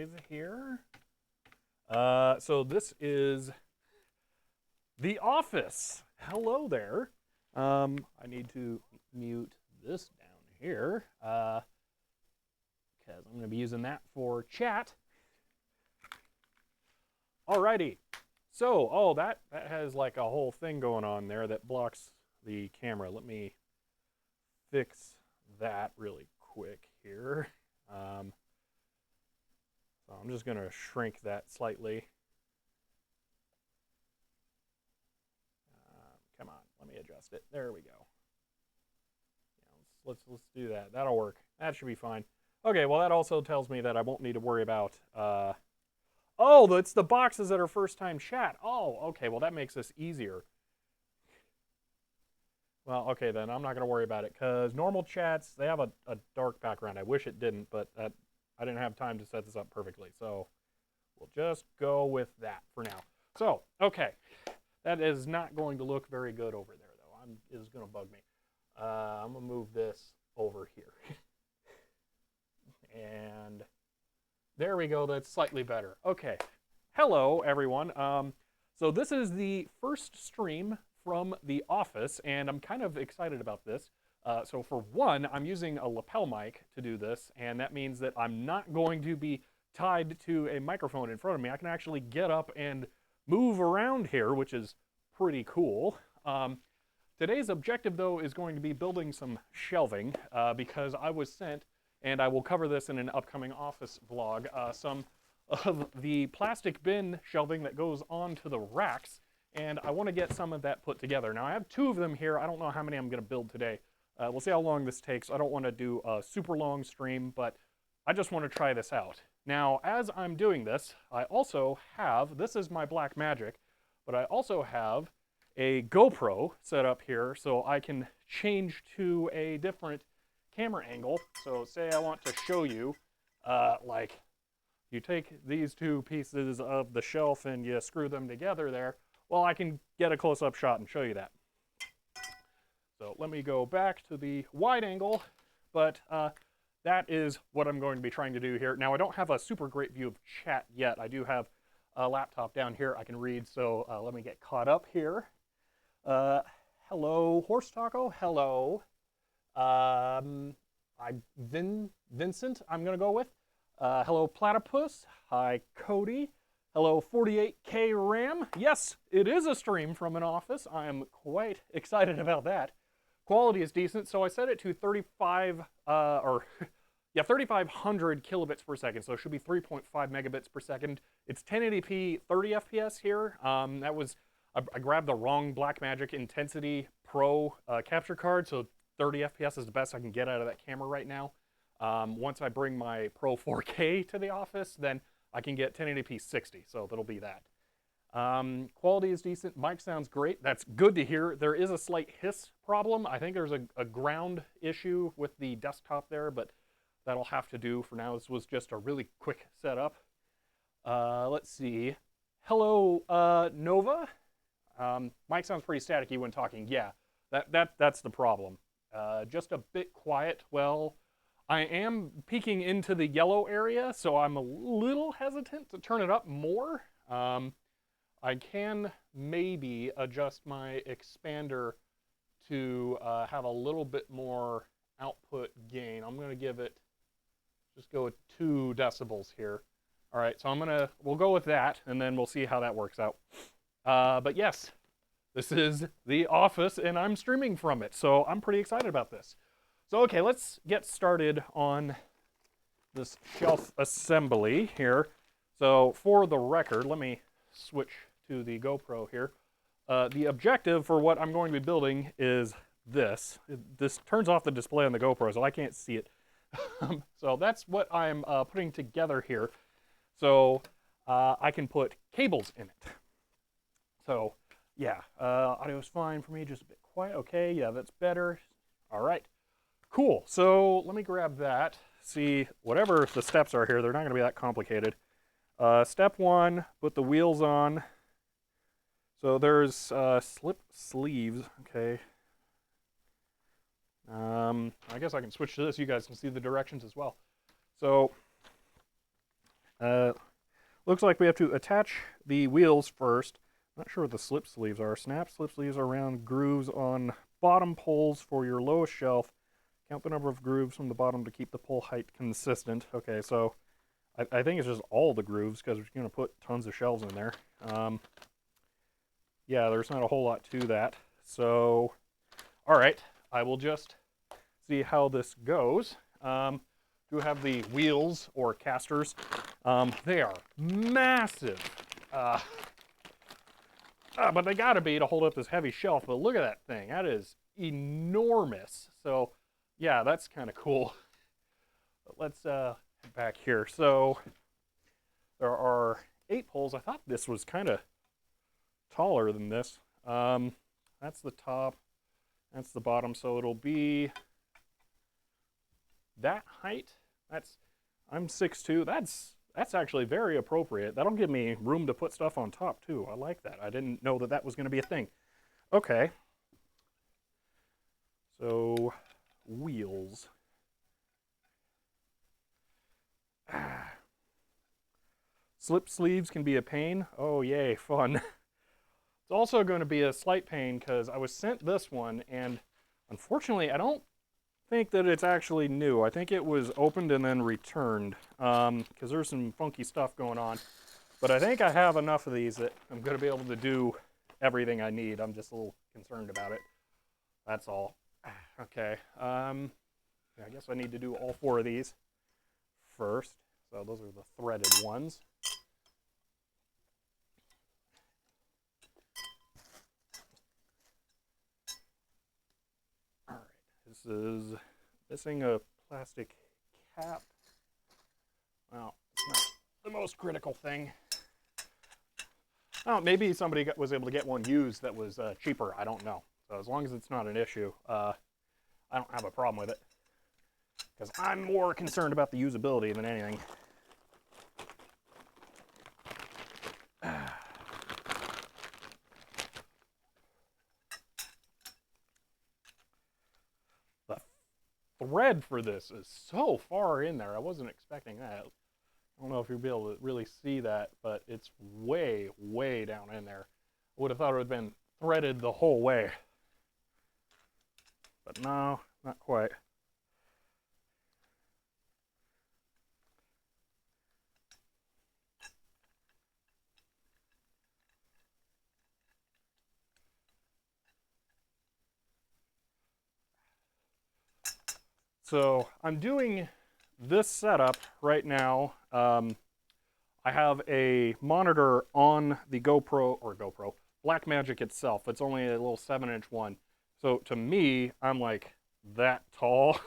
guys here. So this is The Office. Hello there. I need to mute this down here because I'm going to be using that for chat. Alrighty. So, that has like a whole thing going on there that blocks the camera. Let me fix that really quick here. So I'm just going to shrink that slightly. Come on, let me adjust it. There we go. Yeah, let's do that. That'll work. That should be fine. Okay, well that also tells me that I won't need to worry about. Oh, it's the boxes that are first time chat. Oh, okay. Well that makes this easier. Well, okay then. I'm not going to worry about it because normal chats they have a dark background. I wish it didn't, but I didn't have time to set this up perfectly. So we'll just go with that for now. So okay. That is not going to look very good over there, though. It is going to bug me. I'm going to move this over here. And there we go. That's slightly better. Okay. Hello, everyone. So this is the first stream from The Office, and I'm kind of excited about this. So for one, I'm using a lapel mic to do this, and that means that I'm not going to be tied to a microphone in front of me. I can actually get up and move around here, which is pretty cool. Today's objective, though, is going to be building some shelving because I was sent, and I will cover this in an upcoming office vlog, some of the plastic bin shelving that goes onto the racks, and I want to get some of that put together. Now, I have 2 of them here. I don't know how many I'm going to build today. We'll see how long this takes. I don't want to do a super long stream, but I just want to try this out. Now, as I'm doing this, I also have, this is my Black Magic, but I also have a GoPro set up here so I can change to a different camera angle. So say I want to show you, like, you take these 2 pieces of the shelf and you screw them together there, well, I can get a close-up shot and show you that. So let me go back to the wide angle, but that is what I'm going to be trying to do here. Now, I don't have a super great view of chat yet. I do have a laptop down here I can read, so let me get caught up here. Hello, Horse Taco. Hello. Vincent, I'm going to go with. Hello, Platypus. Hi, Cody. Hello, 48K RAM. Yes, it is a stream from an office. I am quite excited about that. Quality is decent, so I set it to 3,500 kilobits per second, so it should be 3.5 megabits per second. It's 1080p 30 FPS here. I grabbed the wrong Blackmagic Intensity Pro capture card, so 30 FPS is the best I can get out of that camera right now. Once I bring my Pro 4K to the office, then I can get 1080p 60, so that'll be that. Quality is decent. Mic sounds great. That's good to hear. There is a slight hiss problem. I think there's a ground issue with the desktop there, but that'll have to do for now. This was just a really quick setup. Let's see. Hello, Nova. Mic sounds pretty staticky when talking. Yeah, that's the problem. Just a bit quiet. Well, I am peeking into the yellow area, so I'm a little hesitant to turn it up more. I can maybe adjust my expander to have a little bit more output gain. I'm going to give it, just go with 2 decibels here. All right, so we'll go with that, and then we'll see how that works out. But yes, this is The Office, and I'm streaming from it, so I'm pretty excited about this. So, okay, let's get started on this shelf assembly here. So, for the record, let me switch to the GoPro here. The objective for what I'm going to be building is this. This turns off the display on the GoPro, so I can't see it. So that's what I'm putting together here. So I can put cables in it. So yeah, audio is fine for me, just a bit quiet. Okay, yeah, that's better. All right, cool. So let me grab that. See, whatever the steps are here, they're not going to be that complicated. Step 1, put the wheels on. So there's slip sleeves, okay. I guess I can switch to this. You guys can see the directions as well. So looks like we have to attach the wheels first. Not sure what the slip sleeves are. Snap slip sleeves are round grooves on bottom poles for your lowest shelf. Count the number of grooves from the bottom to keep the pole height consistent. Okay, so I think it's just all the grooves because we're going to put tons of shelves in there. Yeah, there's not a whole lot to that. So, all right, I will just see how this goes. Do have the wheels or casters. They are massive. But they gotta be to hold up this heavy shelf. But look at that thing. That is enormous. So, yeah, that's kind of cool. But let's head back here. So, there are 8 poles. I thought this was kind of taller than this. That's the top. That's the bottom. So it'll be that height. I'm 6'2". That's actually very appropriate. That'll give me room to put stuff on top too. I like that. I didn't know that was going to be a thing. Okay. So wheels. Slip sleeves can be a pain. Oh yay, fun. It's also going to be a slight pain because I was sent this one and unfortunately I don't think that it's actually new. I think it was opened and then returned because there's some funky stuff going on. But I think I have enough of these that I'm going to be able to do everything I need. I'm just a little concerned about it. That's all. Okay. I guess I need to do all 4 of these first. So those are the threaded ones. All right. This is missing a plastic cap. Well, it's not the most critical thing. Oh, maybe somebody was able to get one used that was cheaper. I don't know. So as long as it's not an issue, I don't have a problem with it. Because I'm more concerned about the usability than anything. The thread for this is so far in there. I wasn't expecting that. I don't know if you'll be able to really see that, but it's way, way down in there. I would have thought it would have been threaded the whole way. But no, not quite. So I'm doing this setup right now. I have a monitor on the GoPro, Blackmagic itself. It's only a little 7-inch one. So to me, I'm like that tall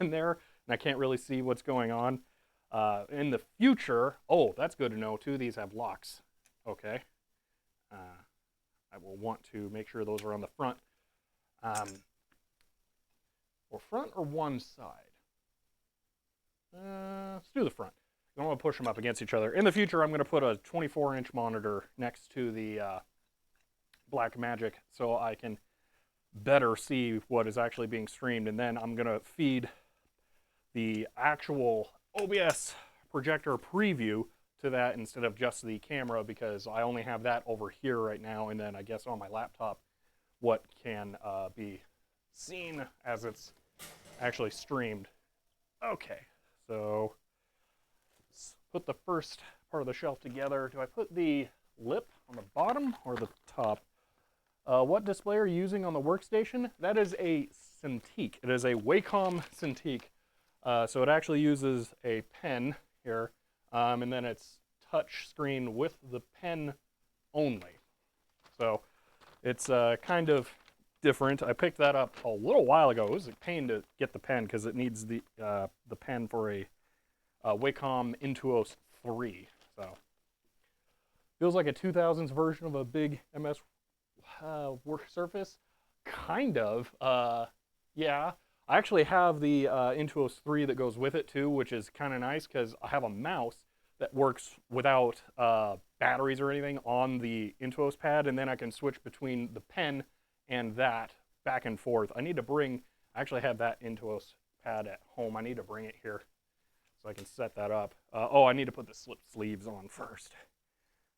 on there, and I can't really see what's going on. In the future, oh, that's good to know too. These have locks. Okay. I will want to make sure those are on the front. Or front or one side? Let's do the front. I don't want to push them up against each other. In the future, I'm going to put a 24-inch monitor next to the Blackmagic so I can better see what is actually being streamed. And then I'm going to feed the actual OBS projector preview to that instead of just the camera because I only have that over here right now. And then I guess on my laptop, what can be seen as it's actually streamed. Okay, so let's put the first part of the shelf together. Do I put the lip on the bottom or the top? What display are you using on the workstation? That is a Cintiq. It is a Wacom Cintiq. So it actually uses a pen here, and then it's touch screen with the pen only. So it's kind of different. I picked that up a little while ago. It was a pain to get the pen because it needs the pen for a Wacom Intuos 3. So feels like a 2000s version of a big MS work surface. Kind of. Yeah. I actually have the Intuos 3 that goes with it too, which is kind of nice because I have a mouse that works without batteries or anything on the Intuos pad, and then I can switch between the pen and that back and forth. I actually have that Intuos pad at home. I need to bring it here so I can set that up. Oh, I need to put the slip sleeves on first.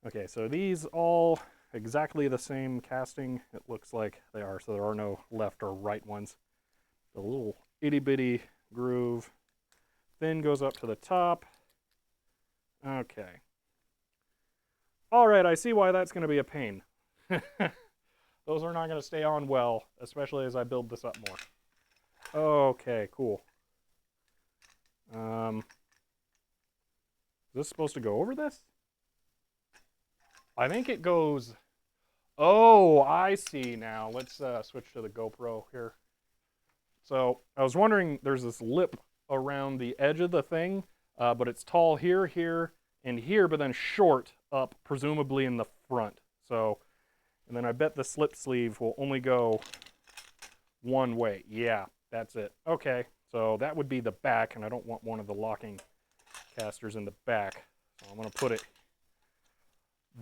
Okay, so these all exactly the same casting, it looks like they are, so there are no left or right ones. The little itty-bitty groove then goes up to the top. Okay. All right, I see why that's going to be a pain. Those are not going to stay on well, especially as I build this up more. Okay, cool. Is this supposed to go over this? I think it goes... Oh, I see now. Let's switch to the GoPro here. So I was wondering, there's this lip around the edge of the thing, but it's tall here, here, and here, but then short up, presumably in the front. So, and then I bet the slip sleeve will only go one way. Yeah, that's it. Okay, so that would be the back, and I don't want one of the locking casters in the back. So I'm going to put it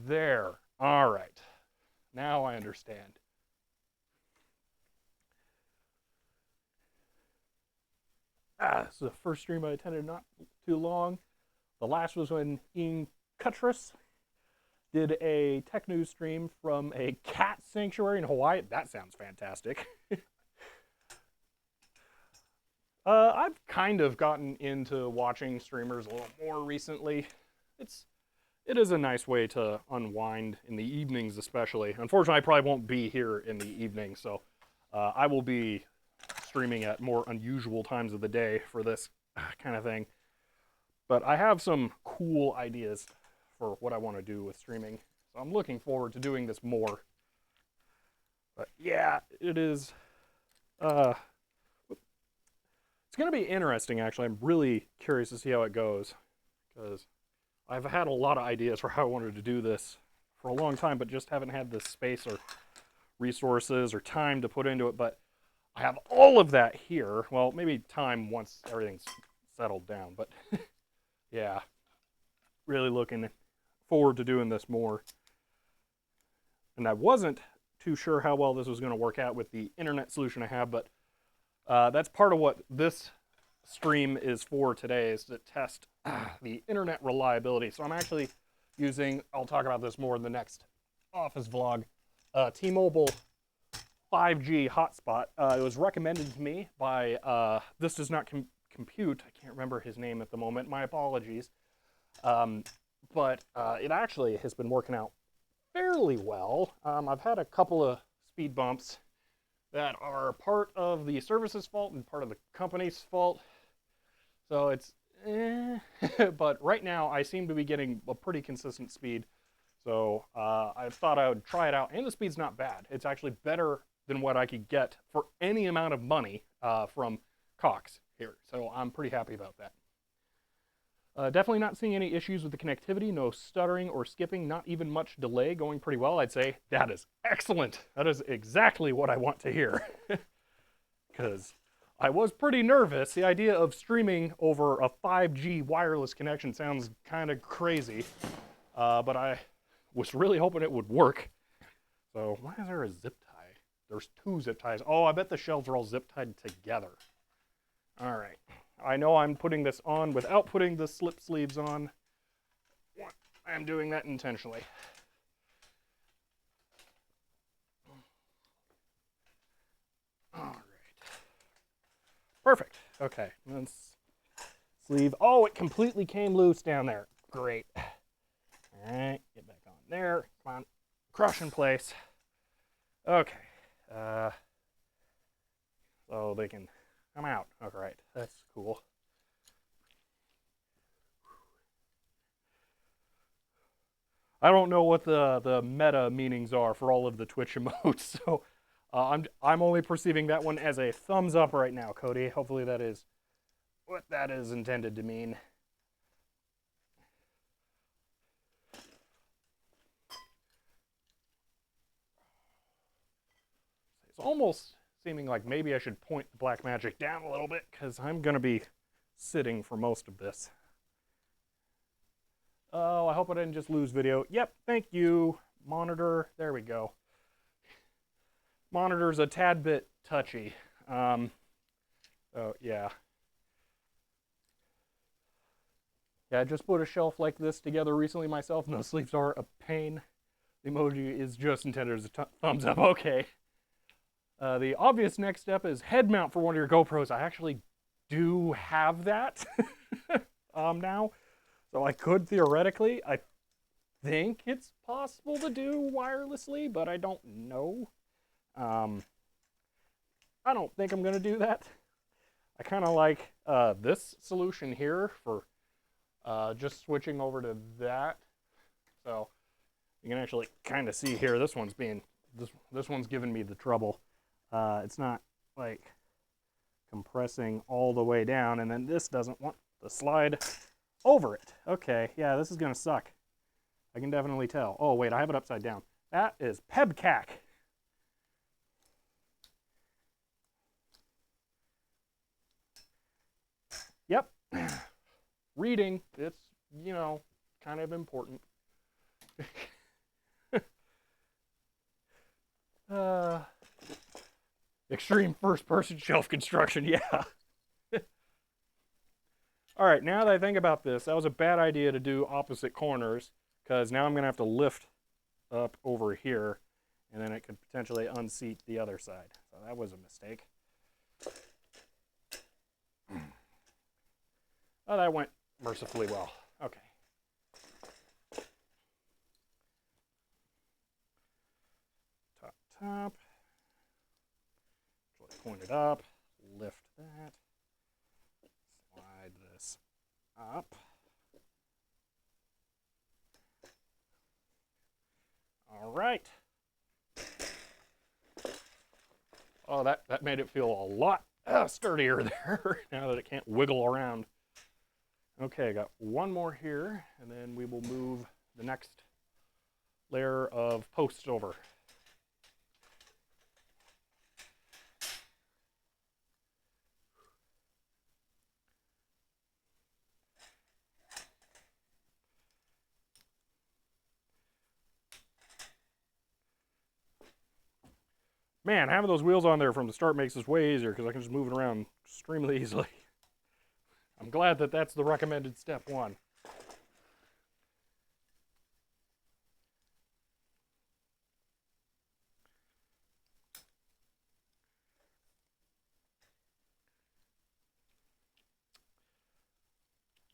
there. All right. Now I understand. This is the first stream I attended not too long. The last was when Ian Cuttress did a tech news stream from a cat sanctuary in Hawaii. That sounds fantastic. I've kind of gotten into watching streamers a little more recently. It is a nice way to unwind in the evenings, especially. Unfortunately, I probably won't be here in the evening, so I will be streaming at more unusual times of the day for this kind of thing. But I have some cool ideas for what I want to do with streaming, so I'm looking forward to doing this more. But yeah, it is... it's going to be interesting, actually. I'm really curious to see how it goes, because I've had a lot of ideas for how I wanted to do this for a long time, but just haven't had the space or resources or time to put into it. But I have all of that here. Well, maybe time once everything's settled down. But yeah, really looking forward to doing this more. And I wasn't too sure how well this was going to work out with the internet solution I have, but that's part of what this stream is for today, is to test the internet reliability. So I'm actually using, I'll talk about this more in the next office vlog, T-Mobile 5G Hotspot. It was recommended to me by, this does not compute, I can't remember his name at the moment, my apologies. But it actually has been working out fairly well. I've had a couple of speed bumps that are part of the service's fault and part of the company's fault. So it's, but right now I seem to be getting a pretty consistent speed. So I thought I would try it out, and the speed's not bad. It's actually better than what I could get for any amount of money from Cox here. So I'm pretty happy about that. Definitely not seeing any issues with the connectivity, no stuttering or skipping, not even much delay, going pretty well. I'd say that is excellent. That is exactly what I want to hear. Because I was pretty nervous. The idea of streaming over a 5G wireless connection sounds kind of crazy, but I was really hoping it would work. So why is there a zip tie? There's two zip ties. Oh, I bet the shelves are all zip tied together. All right. I know I'm putting this on without putting the slip sleeves on. I'm doing that intentionally. All right. Perfect. Okay. Let's sleeve. Oh, it completely came loose down there. Great. All right. Get back on there. Come on. Crush in place. Okay. So they can come out. All right. That's cool. I don't know what the meta meanings are for all of the Twitch emotes, so I'm only perceiving that one as a thumbs up right now, Cody. Hopefully that is what that is intended to mean. It's almost seeming like maybe I should point the black magic down a little bit, because I'm going to be sitting for most of this. Oh, I hope I didn't just lose video. Yep, thank you, monitor. There we go. Monitor's a tad bit touchy. Oh, yeah. Yeah, I just put a shelf like this together recently myself, and those sleeves are a pain. The emoji is just intended as a thumbs up. Okay. The obvious next step is head mount for one of your GoPros. I actually do have that now, so I could theoretically. I think it's possible to do wirelessly, but I don't know. I don't think I'm gonna do that. I kind of like this solution here for just switching over to that. So you can actually kind of see here. This one's giving me the trouble. It's not like compressing all the way down, and then this doesn't want to slide over it. Okay, yeah, this is gonna suck. I can definitely tell. Oh wait, I have it upside down. That is Pebcac. Yep. Reading, it's, you know, kind of important. Extreme first-person shelf construction, yeah. All right, now that I think about this, that was a bad idea to do opposite corners, because now I'm going to have to lift up over here, and then it could potentially unseat the other side. So that was a mistake. Oh, that went mercifully well. Okay. Top. Point it up. Lift that. Slide this up. All right. Oh, that made it feel a lot sturdier there now that it can't wiggle around. Okay, got one more here, and then we will move the next layer of posts over. Man, having those wheels on there from the start makes this way easier because I can just move it around extremely easily. I'm glad that that's the recommended step one.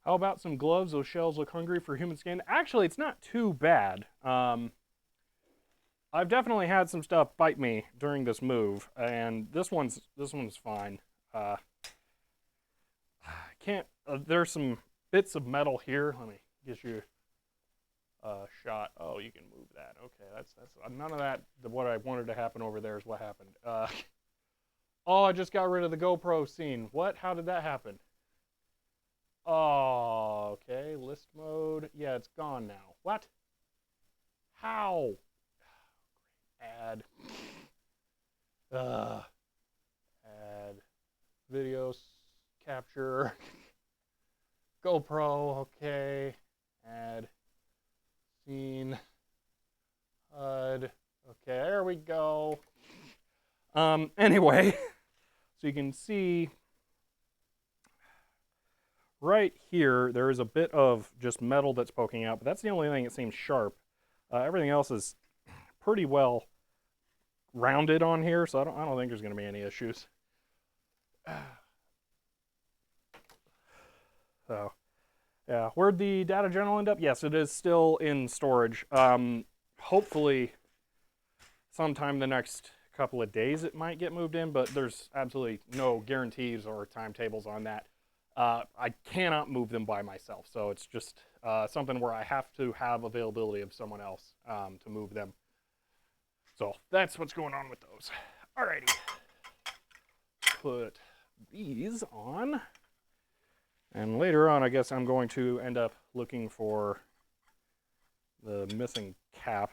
How about some gloves? Those shells look hungry for human skin. Actually, it's not too bad. I've definitely had some stuff bite me during this move, and this one's fine. Can't. There's some bits of metal here. Let me get you a shot. Oh, you can move that. Okay, that's none of that. What I wanted to happen over there is what happened. Oh, I just got rid of the GoPro scene. What? How did that happen? Oh, okay. List mode. Yeah, it's gone now. What? How? Add. Add. Video capture. GoPro. Okay. Add. Scene. HUD. Okay, there we go. Anyway, so you can see right here, there is a bit of just metal that's poking out, but that's the only thing that seems sharp. Everything else is pretty well rounded on here, so I don't think there's going to be any issues. So, yeah, where'd the data journal end up? Yes, it is still in storage. Hopefully, sometime the next couple of days it might get moved in, but there's absolutely no guarantees or timetables on that. I cannot move them by myself, so it's just something where I have to have availability of someone else to move them. So that's what's going on with those. Alrighty. Put these on. And later on, I guess I'm going to end up looking for the missing cap.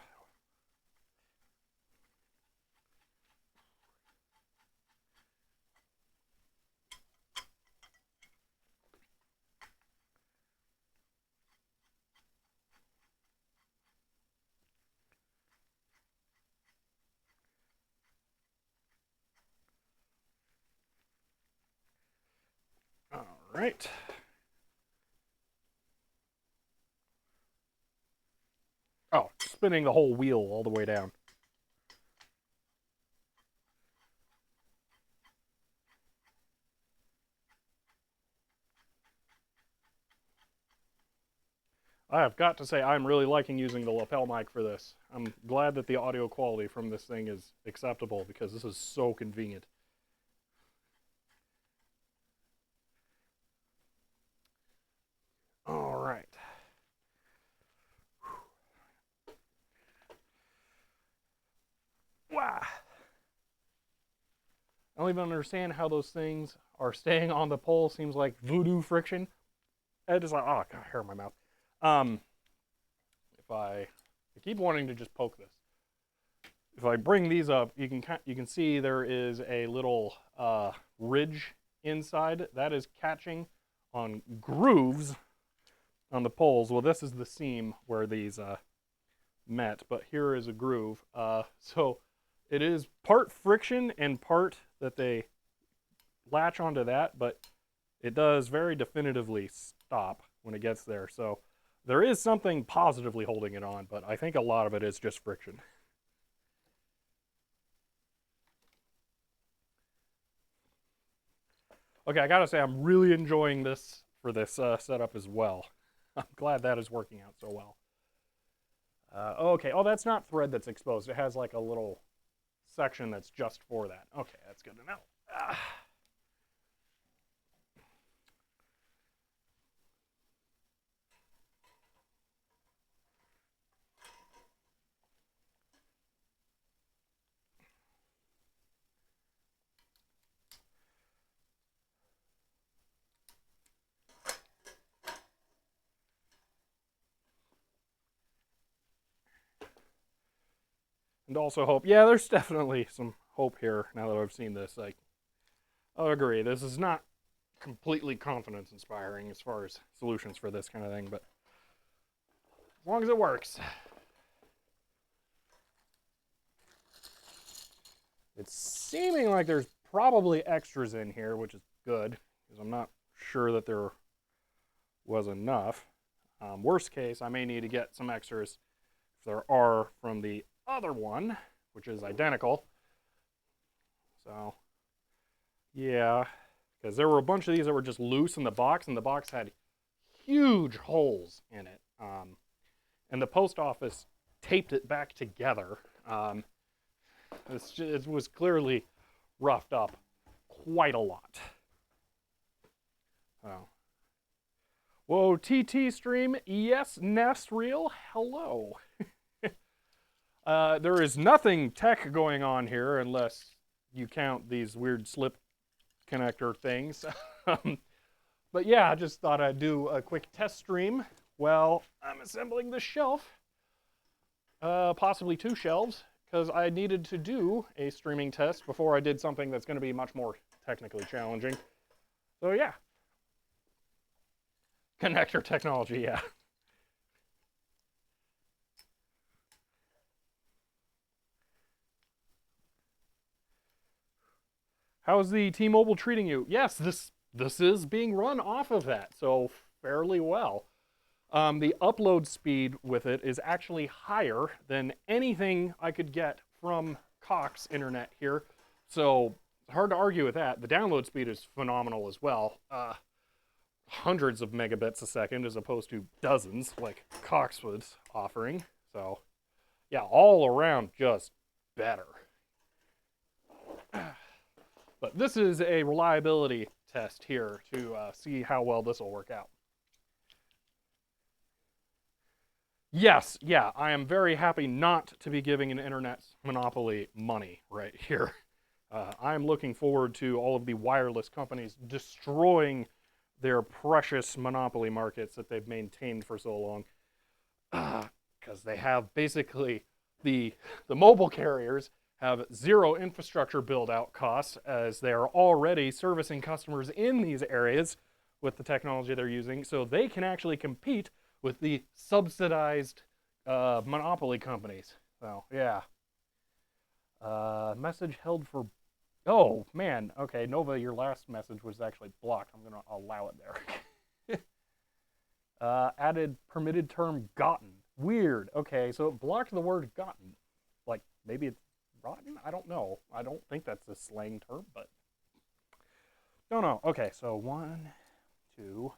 All right. spinning the whole wheel all the way down. I have got to say, I'm really liking using the lapel mic for this. I'm glad that the audio quality from this thing is acceptable because this is so convenient. All right. Wow. I don't even understand how those things are staying on the pole. Seems like voodoo friction. It is like, oh, God, hair in my mouth. If I keep wanting to just poke this. If I bring these up, you can see there is a little ridge inside that is catching on grooves on the poles. Well, this is the seam where these met, but here is a groove. So it is part friction and part that they latch onto that, but it does very definitively stop when it gets there. So there is something positively holding it on, but I think a lot of it is just friction. Okay, I gotta say, I'm really enjoying this for this setup as well. I'm glad that is working out so well. Okay, oh, that's not thread that's exposed. It has like a little section that's just for that. Okay, that's good to know. And also hope, yeah, there's definitely some hope here now that I've seen this. Like, I agree, this is not completely confidence inspiring as far as solutions for this kind of thing, but as long as it works. It's seeming like there's probably extras in here, which is good, because I'm not sure that there was enough. Worst case, I may need to get some extras if there are from the other one, which is identical. So, yeah, because there were a bunch of these that were just loose in the box, and the box had huge holes in it. And the post office taped it back together. It was clearly roughed up quite a lot. Oh. Whoa, TT stream. Yes, Nesreal. Hello. There is nothing tech going on here unless you count these weird slip connector things. But yeah, I just thought I'd do a quick test stream while I'm assembling the shelf. Possibly 2 shelves, because I needed to do a streaming test before I did something that's going to be much more technically challenging. So yeah. Connector technology, yeah. How's the T-Mobile treating you? Yes, this is being run off of that, so fairly well. The upload speed with it is actually higher than anything I could get from Cox Internet here, so hard to argue with that. The download speed is phenomenal as well. Hundreds of megabits a second as opposed to dozens like Cox was offering. So yeah, all around just better. But this is a reliability test here to see how well this will work out. Yes, yeah, I am very happy not to be giving an internet monopoly money right here. I'm looking forward to all of the wireless companies destroying their precious monopoly markets that they've maintained for so long. Because they have basically, the mobile carriers have zero infrastructure build-out costs as they are already servicing customers in these areas with the technology they're using, so they can actually compete with the subsidized monopoly companies. So, yeah. Message held for... Oh, man. Okay, Nova, your last message was actually blocked. I'm going to allow it there. Added permitted term gotten. Weird. Okay, so it blocked the word gotten. Like, maybe it's rotten? I don't know. I don't think that's a slang term, but... Don't know. Okay, so 1, 2,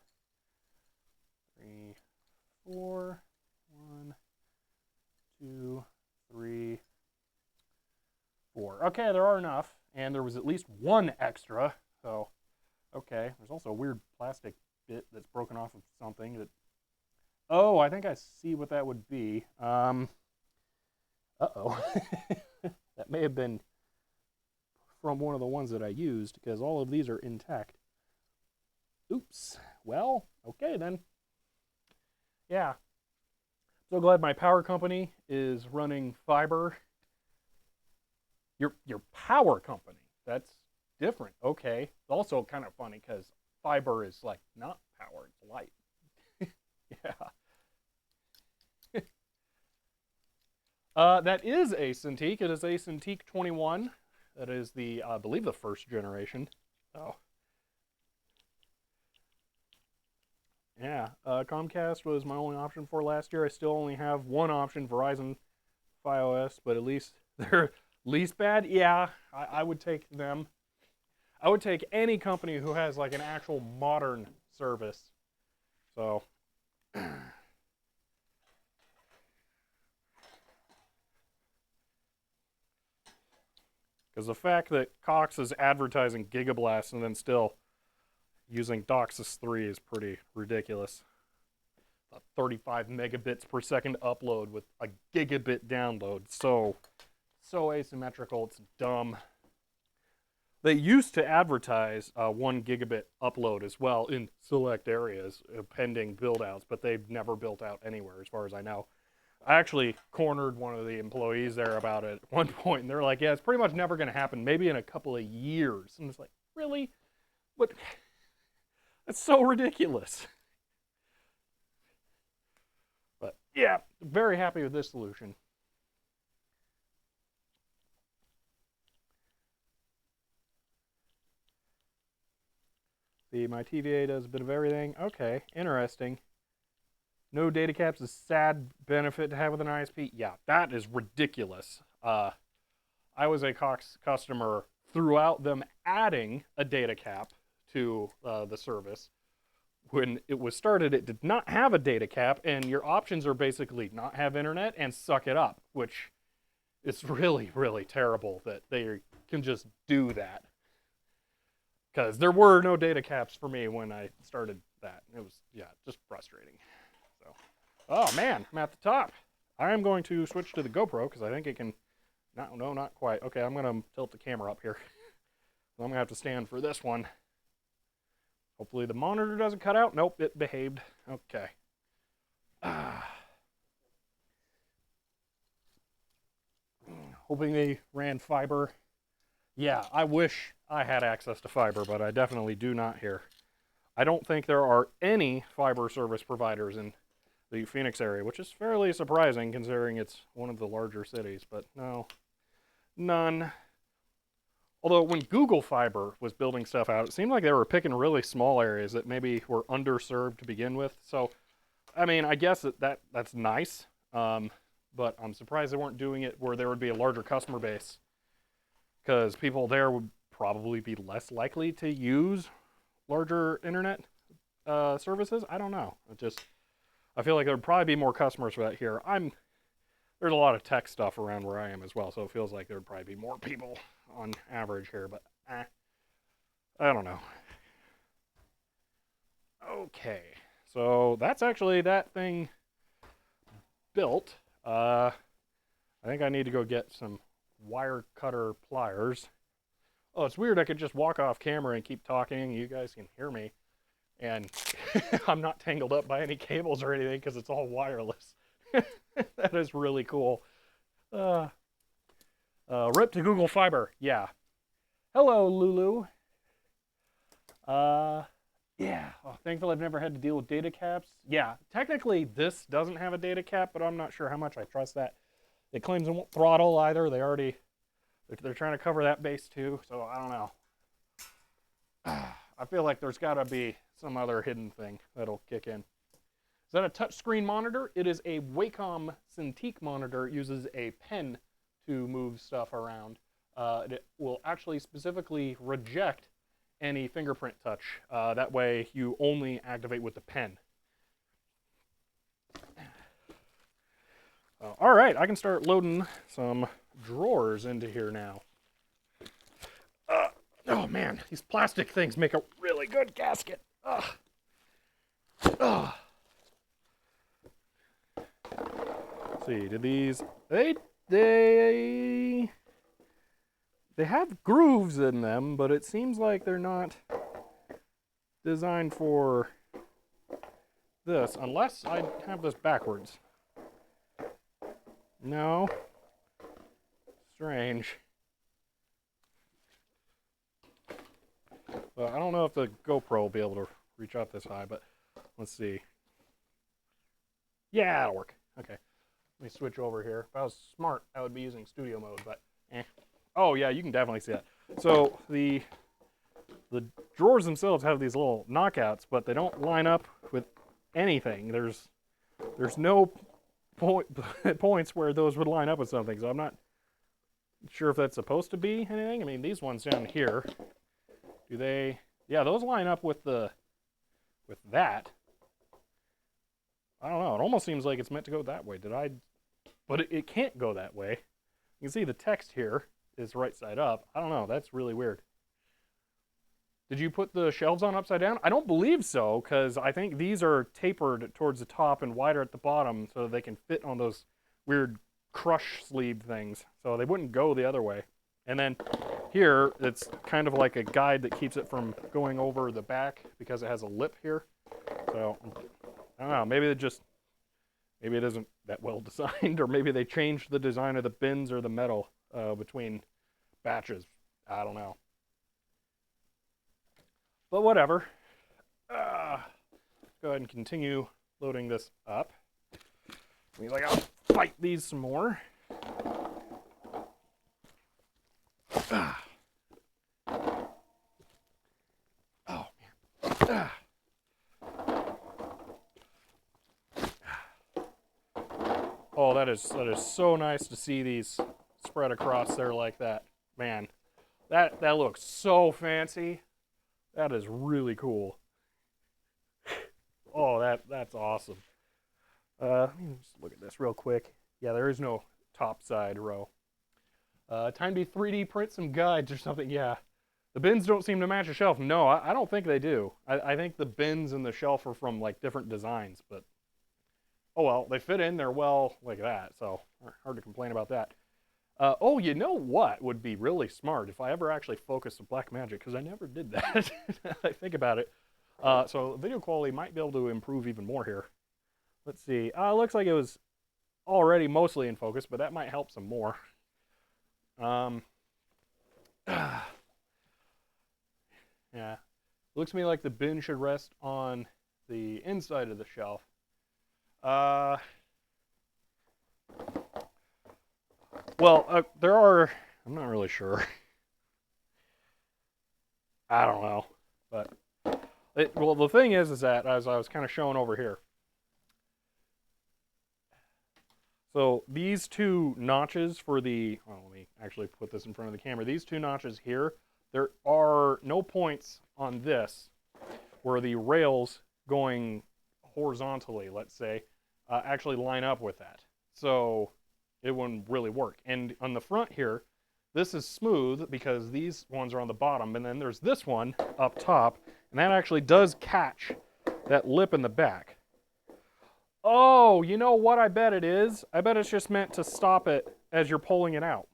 3, 4. 1, 2, 3, 4. Okay, there are enough. And there was at least one extra. So, okay. There's also a weird plastic bit that's broken off of something that... Oh, I think I see what that would be. Uh-oh. That may have been from one of the ones that I used, because all of these are intact. Oops. Well, okay then. Yeah. So glad my power company is running fiber. Your power company, that's different. Okay. It's also kind of funny because fiber is like not power, it's light. Yeah. That is a Cintiq. It is a Cintiq 21. That is the, I believe, the first generation. Oh. Yeah, Comcast was my only option for last year. I still only have one option, Verizon FiOS, but at least they're least bad. Yeah, I would take them. I would take any company who has like an actual modern service. So, because the fact that Cox is advertising Gigablast and then still using DOCSIS 3 is pretty ridiculous. A 35 megabits per second upload with a gigabit download. So asymmetrical, it's dumb. They used to advertise 1 gigabit upload as well in select areas, pending build-outs, but they've never built out anywhere as far as I know. I actually cornered one of the employees there about it at one point, and they're like, yeah, it's pretty much never going to happen, maybe in a couple of years. And it's like, really? What? That's so ridiculous. But yeah, very happy with this solution. See, my TVA does a bit of everything. Okay, interesting. No data caps is a sad benefit to have with an ISP. Yeah, that is ridiculous. I was a Cox customer throughout them adding a data cap to the service. When it was started, it did not have a data cap, and your options are basically not have internet and suck it up, which is really, really terrible that they can just do that. Because there were no data caps for me when I started that. It was, yeah, just frustrating. So, oh man, I'm at the top. I am going to switch to the GoPro because I think it can, no, not quite. Okay, I'm going to tilt the camera up here. I'm going to have to stand for this one. Hopefully the monitor doesn't cut out. Nope, it behaved. Okay. Hoping they ran fiber. Yeah, I wish I had access to fiber, but I definitely do not here. I don't think there are any fiber service providers in the Phoenix area, which is fairly surprising considering it's one of the larger cities, but no, none. Although when Google Fiber was building stuff out, it seemed like they were picking really small areas that maybe were underserved to begin with. So, I mean, I guess that's nice, but I'm surprised they weren't doing it where there would be a larger customer base, because people there would probably be less likely to use larger internet services. I don't know. I feel like there would probably be more customers for that here. There's a lot of tech stuff around where I am as well, so it feels like there would probably be more people on average here, but I don't know. Okay, so that's actually that thing built. I think I need to go get some wire cutter pliers. Oh, it's weird. I could just walk off camera and keep talking. You guys can hear me. And I'm not tangled up by any cables or anything because it's all wireless. That is really cool. Rip to Google Fiber. Yeah. Hello, Lulu. Yeah. Oh, thankfully, I've never had to deal with data caps. Yeah. Technically, this doesn't have a data cap, but I'm not sure how much I trust that. It claims it won't throttle either. They're trying to cover that base too, so I don't know. I feel like there's got to be some other hidden thing that'll kick in. that a touchscreen monitor? It is a Wacom Cintiq monitor. It uses a pen to move stuff around. It will actually specifically reject any fingerprint touch. That way you only activate with the pen. All right, I can start loading some drawers into here now. Oh man, these plastic things make a really good gasket. Let's see, did these, they have grooves in them, but it seems like they're not designed for this, unless I have this backwards. No. Strange. Well, I don't know if the GoPro will be able to reach out this high, but let's see. Yeah, that'll work. Okay. Let me switch over here. If I was smart, I would be using studio mode, but eh. Oh, yeah, you can definitely see that. So the drawers themselves have these little knockouts, but they don't line up with anything. There's no points where those would line up with something, so I'm not sure if that's supposed to be anything. I mean, these ones down here, do they? Yeah, those line up with that. I don't know. It almost seems like it's meant to go that way. But it can't go that way. You can see the text here is right side up. I don't know. That's really weird. Did you put the shelves on upside down? I don't believe so, because I think these are tapered towards the top and wider at the bottom so they can fit on those weird crush sleeve things. So they wouldn't go the other way. And then here, it's kind of like a guide that keeps it from going over the back because it has a lip here. So, I don't know, maybe it isn't that well designed, or maybe they changed the design of the bins or the metal between batches. I don't know. But whatever. Let's go ahead and continue loading this up. Means I gotta fight these some more. Oh man. Oh, that is so nice to see these spread across there like that. Man, that looks so fancy. That is really cool. Oh, that's awesome. Let me just look at this real quick. Yeah, there is no top side row. Time to 3D print some guides or something. Yeah, the bins don't seem to match the shelf. No, I don't think they do. I think the bins and the shelf are from like different designs, but oh well, they fit in there well like that, so hard to complain about that. Oh, you know what would be really smart if I ever actually focused the Blackmagic, because I never did that. I think about it. So video quality might be able to improve even more here. Let's see. It looks like it was already mostly in focus, but that might help some more. Yeah. Looks to me like the bin should rest on the inside of the shelf. Well, there are, I'm not really sure. I don't know, but well, the thing is that as I was kind of showing over here. So these two notches for the, oh, let me actually put this in front of the camera. These two notches here, there are no points on this where the rails going horizontally, let's say, actually line up with that. So it wouldn't really work. And on the front here, this is smooth because these ones are on the bottom, and then there's this one up top, and that actually does catch that lip in the back. Oh, you know what I bet it is? I bet it's just meant to stop it as you're pulling it out.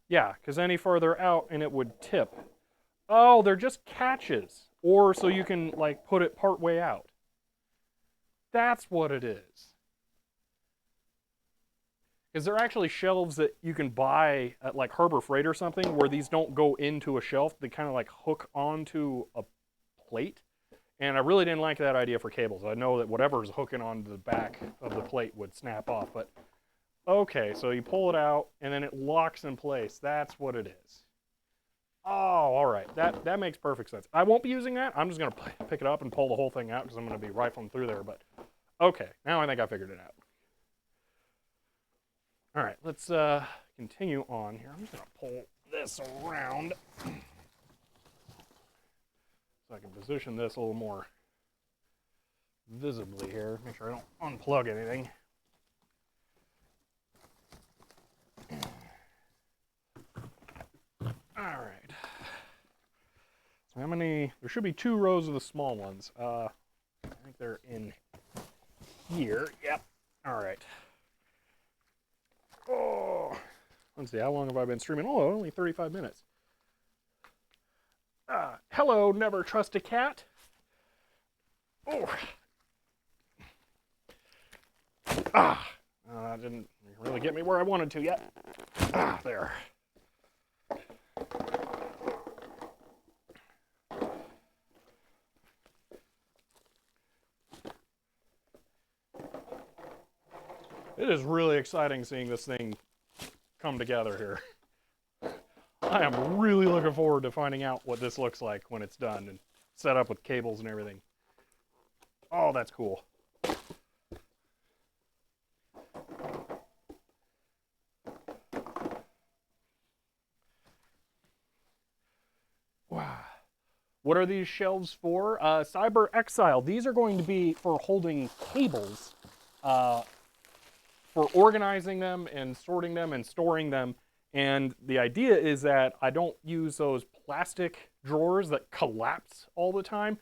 Yeah, because any further out and it would tip. Oh, they're just catches. Or so you can like put it part way out. That's what it is. Because there are actually shelves that you can buy at like Harbor Freight or something where these don't go into a shelf. They kind of like hook onto a plate. And I really didn't like that idea for cables. I know that whatever's hooking onto the back of the plate would snap off. But okay, so you pull it out and then it locks in place. That's what it is. all right. That makes perfect sense. I won't be using that. I'm just going to pick it up and pull the whole thing out because I'm going to be rifling through there. But okay, now I think I figured it out. All right, let's continue on here. I'm just going to pull this around so I can position this a little more visibly here. Make sure I don't unplug anything. All right. So how many? There should be 2 rows of the small ones. I think they're in here. Yep. All right. Oh, let's see. How long have I been streaming? Oh, only 35 minutes. Hello, never trust a cat. Oh. That didn't really get me where I wanted to yet. There. It is really exciting seeing this thing come together here. I am really looking forward to finding out what this looks like when it's done and set up with cables and everything. Oh, that's cool. Wow. What are these shelves for? Cyber Exile. These are going to be for holding cables, for organizing them and sorting them and storing them. And the idea is that I don't use those plastic drawers that collapse all the time,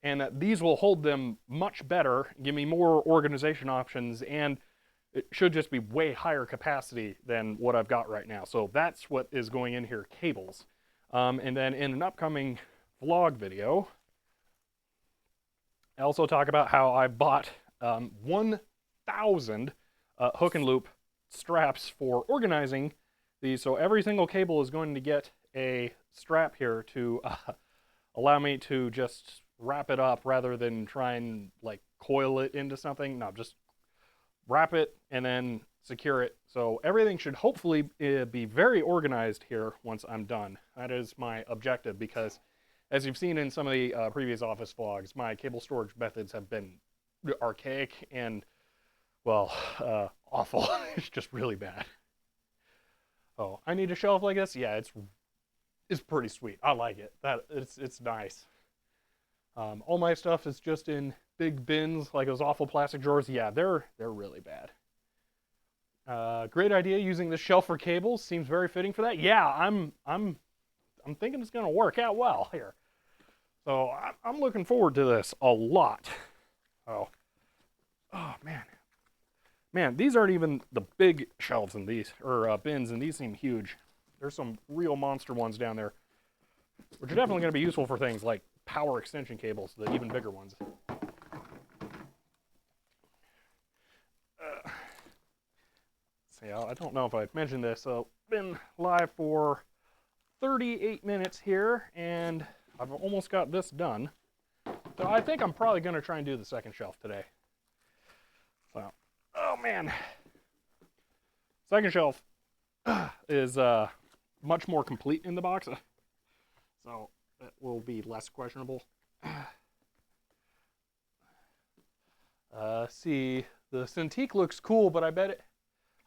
and that these will hold them much better, give me more organization options, and it should just be way higher capacity than what I've got right now. So that's what is going in here, cables. And then in an upcoming vlog video, I also talk about how I bought 1,000 hook and loop straps for organizing these. So every single cable is going to get a strap here to allow me to just wrap it up rather than try and like coil it into something. No, just wrap it and then secure it. So everything should hopefully be very organized here once I'm done. That is my objective, because as you've seen in some of the previous office vlogs, my cable storage methods have been archaic and, well, awful. It's just really bad. Oh, I need a shelf like this? Yeah, it's pretty sweet. I like it. It's nice. All my stuff is just in big bins, like those awful plastic drawers. Yeah, they're really bad. Great idea using this shelf for cables. Seems very fitting for that. Yeah, I'm thinking it's gonna work out well here. So I'm looking forward to this a lot. Oh man. Man, these aren't even the big shelves in these, or bins, and these seem huge. There's some real monster ones down there, which are definitely going to be useful for things like power extension cables, the even bigger ones. See, I don't know if I've mentioned this, so been live for 38 minutes here, and I've almost got this done. So I think I'm probably going to try and do the second shelf today. So. Oh man, second shelf is much more complete in the box, so that will be less questionable. See, the Cintiq looks cool, but I bet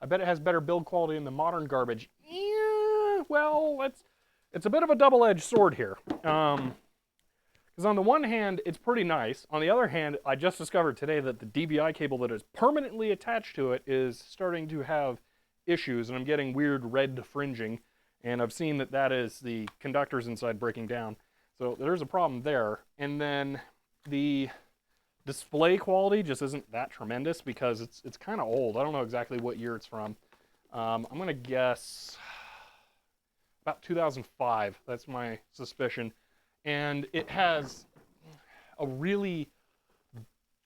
it has better build quality than the modern garbage. Yeah, well, it's a bit of a double-edged sword here. Because on the one hand, it's pretty nice. On the other hand, I just discovered today that the DVI cable that is permanently attached to it is starting to have issues, and I'm getting weird red fringing, and I've seen that is the conductors inside breaking down. So there's a problem there. And then the display quality just isn't that tremendous because it's kind of old. I don't know exactly what year it's from. I'm going to guess about 2005. That's my suspicion. And it has a really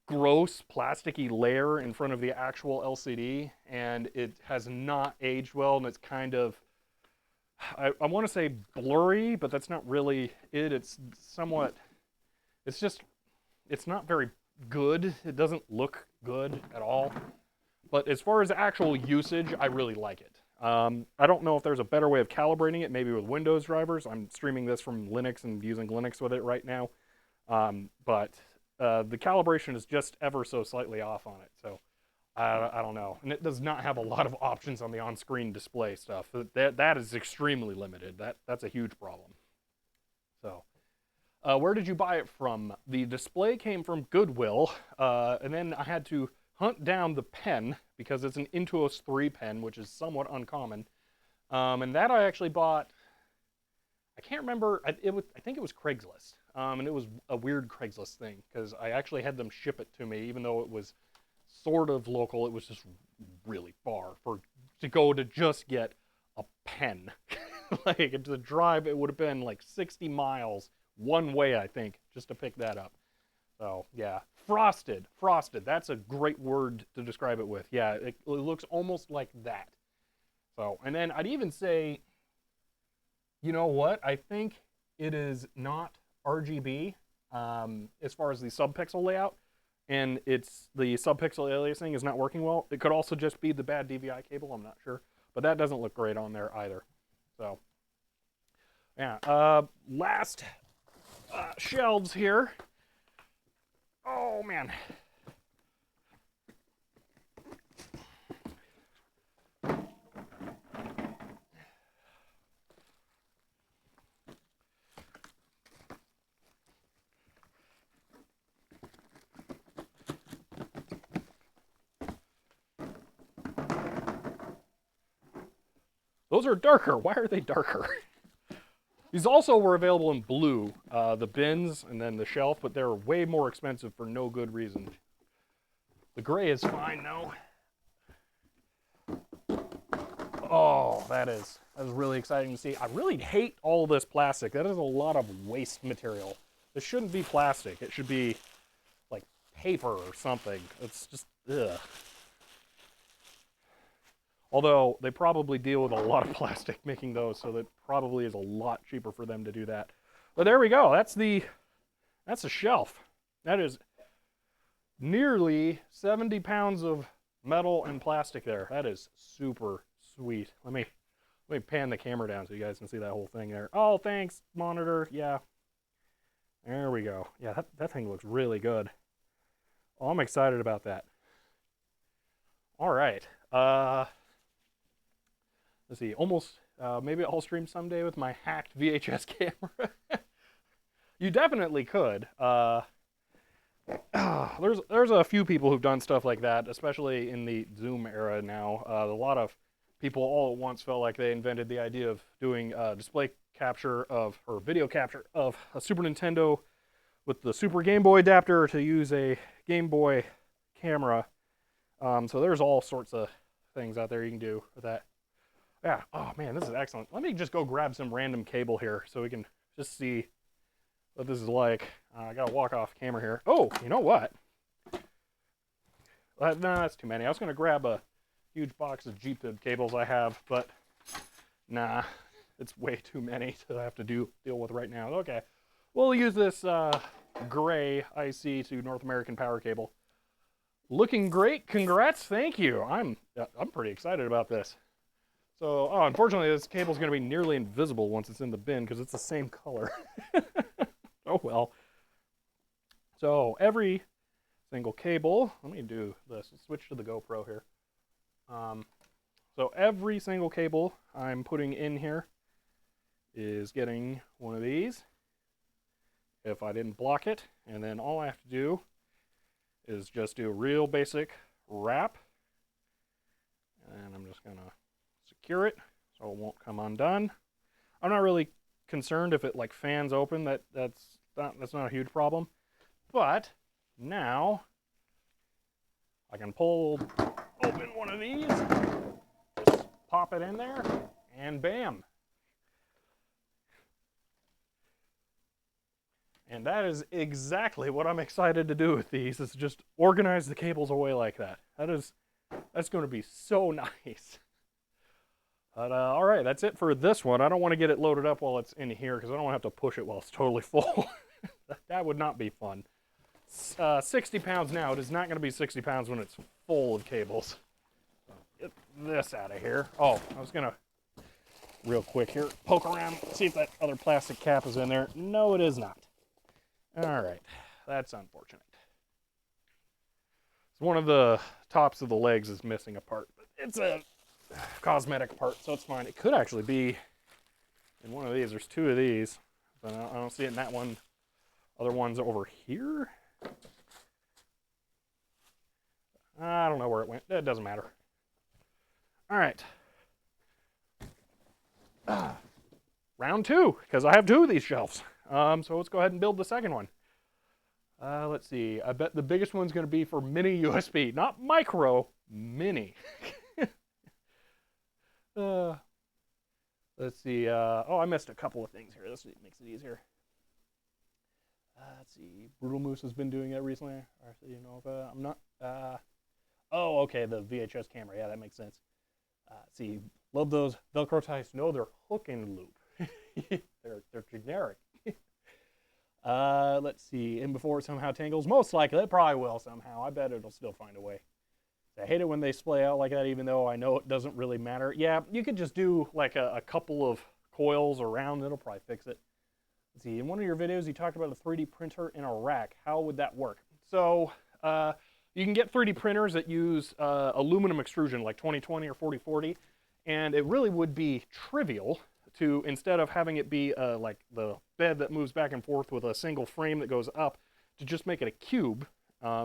gross plasticky layer in front of the actual LCD, and it has not aged well, and it's kind of, I want to say blurry, but that's not really it. It's somewhat, it's not very good. It doesn't look good at all. But as far as actual usage, I really like it. I don't know if there's a better way of calibrating it, maybe with Windows drivers. I'm streaming this from Linux and using Linux with it right now. But the calibration is just ever so slightly off on it, so I don't know. And it does not have a lot of options on the on-screen display stuff. That is extremely limited. That's a huge problem. So, where did you buy it from? The display came from Goodwill, and then I had to hunt down the pen because it's an Intuos 3 pen, which is somewhat uncommon. And that I actually bought. I can't remember. I think it was Craigslist, and it was a weird Craigslist thing because I actually had them ship it to me, even though it was sort of local. It was just really far to go to just get a pen. Like to drive, it would have been like 60 miles one way, I think, just to pick that up. So yeah, frosted. That's a great word to describe it with. Yeah, it looks almost like that. So, and then I'd even say, you know what? I think it is not RGB as far as the subpixel layout, and it's the subpixel aliasing is not working well. It could also just be the bad DVI cable. I'm not sure, but that doesn't look great on there either. So, yeah. Last shelves here. Oh man. Those are darker. Why are they darker? These also were available in blue, the bins and then the shelf, but they're way more expensive for no good reason. The gray is fine though. Oh, that is really exciting to see. I really hate all this plastic. That is a lot of waste material. This shouldn't be plastic. It should be like paper or something. It's just, ugh. Although they probably deal with a lot of plastic making those, so that probably is a lot cheaper for them to do that. But there we go. That's the shelf. That is nearly 70 pounds of metal and plastic there. That is super sweet. Let me pan the camera down so you guys can see that whole thing there. Oh, thanks, monitor. Yeah. There we go. Yeah, that thing looks really good. Oh, I'm excited about that. All right. Let's see, almost, maybe I'll stream someday with my hacked VHS camera. You definitely could. There's a few people who've done stuff like that, especially in the Zoom era now. A lot of people all at once felt like they invented the idea of doing display capture of, or video capture of a Super Nintendo with the Super Game Boy adapter to use a Game Boy camera. So there's all sorts of things out there you can do with that. Yeah, oh man, this is excellent. Let me just go grab some random cable here so we can just see what this is like. I gotta walk off camera here. Oh, you know what? No, that's too many. I was gonna grab a huge box of GPIB cables I have, but nah, it's way too many to have to deal with right now. Okay, we'll use this gray IC to North American power cable. Looking great. Congrats. Thank you. I'm pretty excited about this. So, oh, unfortunately, this cable's going to be nearly invisible once it's in the bin because it's the same color. Oh, well. So, every single cable, let me do this. Let's switch to the GoPro here. So, every single cable I'm putting in here is getting one of these if I didn't block it. And then all I have to do is just do a real basic wrap. And I'm just going to secure it so it won't come undone. I'm not really concerned if it like fans open. That's not a huge problem. But now I can pull open one of these, just pop it in there, and bam. And that is exactly what I'm excited to do with these, is just organize the cables away like that. That's going to be so nice. But all right, that's it for this one. I don't want to get it loaded up while it's in here because I don't want to have to push it while it's totally full. That would not be fun. 60 pounds now. It is not going to be 60 pounds when it's full of cables. get this out of here. Oh, I was gonna, real quick here, poke around, see if that other plastic cap is in there. No, it is not. All right, that's unfortunate. So one of the tops of the legs is missing a part, but it's a cosmetic part, so it's fine. It could actually be in one of these. There's two of these, but I don't see it in that one. Other one's over here. I don't know where it went. It doesn't matter. All right. Round two, because I have two of these shelves. So let's go ahead and build the second one. Let's see. I bet the biggest one's going to be for mini USB, not micro, mini. Let's see. Oh, I missed a couple of things here. This makes it easier. Let's see. Brutal Moose has been doing that recently. You know, if I'm not. Oh, okay. The VHS camera. Yeah, that makes sense. See, love those Velcro ties. No, they're hook and loop. they're generic. Let's see. And before it somehow tangles, most likely it probably will somehow. I bet it'll still find a way. I hate it when they splay out like that, even though I know it doesn't really matter. Yeah, you could just do like a couple of coils around. It'll probably fix it. Let's see. In one of your videos, you talked about a 3D printer in a rack. How would that work? So you can get 3D printers that use aluminum extrusion, like 2020 or 4040, and it really would be trivial to, instead of having it be like the bed that moves back and forth with a single frame that goes up, to just make it a cube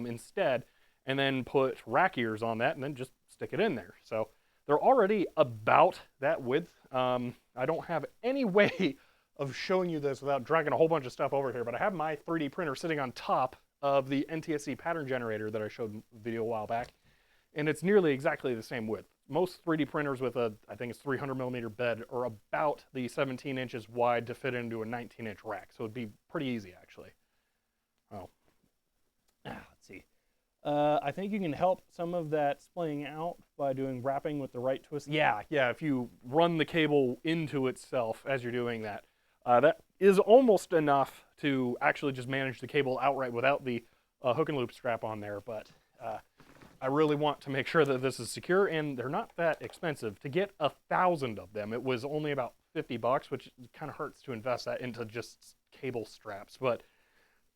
instead, and then put rack ears on that and then just stick it in there. So they're already about that width. I don't have any way of showing you this without dragging a whole bunch of stuff over here, but I have my 3D printer sitting on top of the NTSC pattern generator that I showed in the video a while back, and it's nearly exactly the same width. Most 3D printers with a, I think it's 300 millimeter bed, are about the 17 inches wide to fit into a 19-inch rack, so it'd be pretty easy actually. Oh, let's see. I think you can help some of that splaying out by doing wrapping with the right twist. Yeah, if you run the cable into itself as you're doing that, that is almost enough to actually just manage the cable outright without the hook and loop strap on there, but I really want to make sure that this is secure, and they're not that expensive. To get 1,000 of them, it was only about $50, which kind of hurts to invest that into just cable straps, but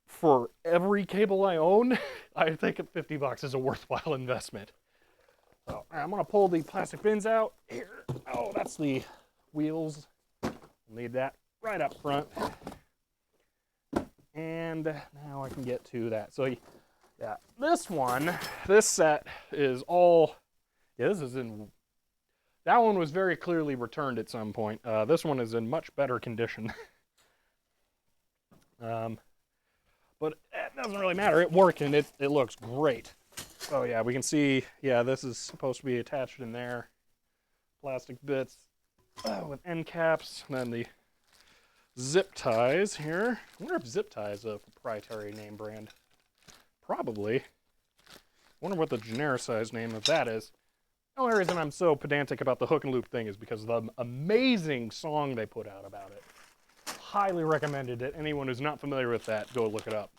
for every cable I own, I think $50 is a worthwhile investment. So I'm gonna pull the plastic bins out here. Oh, that's the wheels. Need that right up front. And now I can get to that. So yeah, this set is all, yeah, this is in, that one was very clearly returned at some point. This one is in much better condition. But it doesn't really matter. It worked and it looks great. Oh yeah, we can see, yeah, this is supposed to be attached in there. Plastic bits with end caps, and then the zip ties here. I wonder if zip tie is a proprietary name brand. Probably. I wonder what the genericized name of that is. The only reason I'm so pedantic about the hook and loop thing is because of the amazing song they put out about it. Highly recommended it. Anyone who's not familiar with that, go look it up.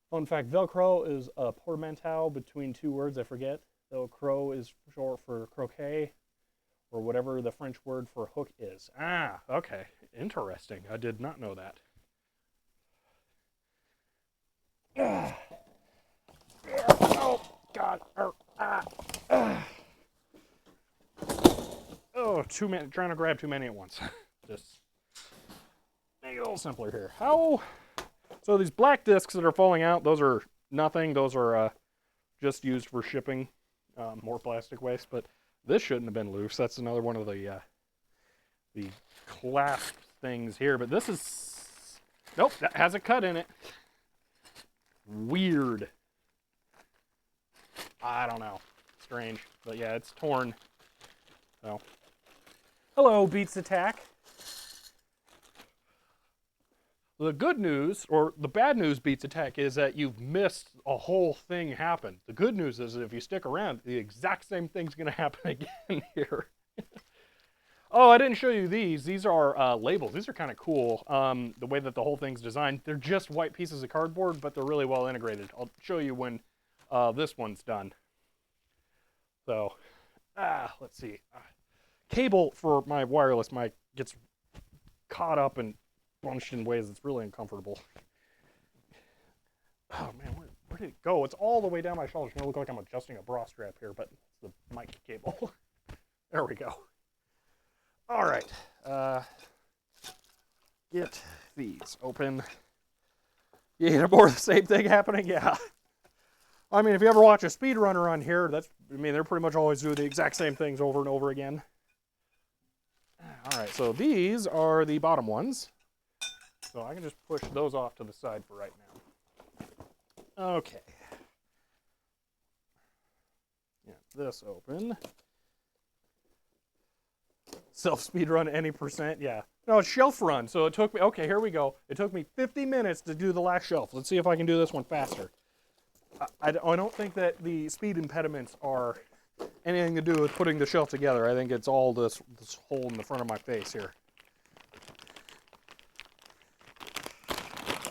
Fun fact, Velcro is a portmanteau between two words I forget. Though crow is short for croquet, or whatever the French word for hook is. Ah, okay. Interesting. I did not know that. Oh, God. Oh, too many, trying to grab too many at once. Just make it a little simpler here. How? So these black discs that are falling out, those are nothing. Those are just used for shipping more plastic waste. But this shouldn't have been loose. That's another one of the clasp things here. But this is, nope, that has a cut in it. Weird. I don't know. Strange. But yeah, it's torn. So, hello, Beats Attack. The good news, or the bad news, Beats Attack, is that you've missed a whole thing happen. The good news is that if you stick around, the exact same thing's going to happen again here. Oh, I didn't show you these. These are labels. These are kind of cool. The way that the whole thing's designed. They're just white pieces of cardboard, but they're really well integrated. I'll show you when this one's done. So, let's see. Cable for my wireless mic gets caught up and bunched in ways that's really uncomfortable. Oh man, where did it go? It's all the way down my shoulder. It's gonna look like I'm adjusting a bra strap here, but it's the mic cable. There we go. All right, get these open. Yeah, more of the same thing happening. Yeah. I mean, if you ever watch a speedrunner on here, they're pretty much always doing the exact same things over and over again. All right, so these are the bottom ones. So I can just push those off to the side for right now. Okay. Get this open. Self-speed run any percent, yeah. No, it's shelf run, so it took me, okay, here we go. It took me 50 minutes to do the last shelf. Let's see if I can do this one faster. I don't think that the speed impediments are anything to do with putting the shelf together. I think it's all this hole in the front of my face here.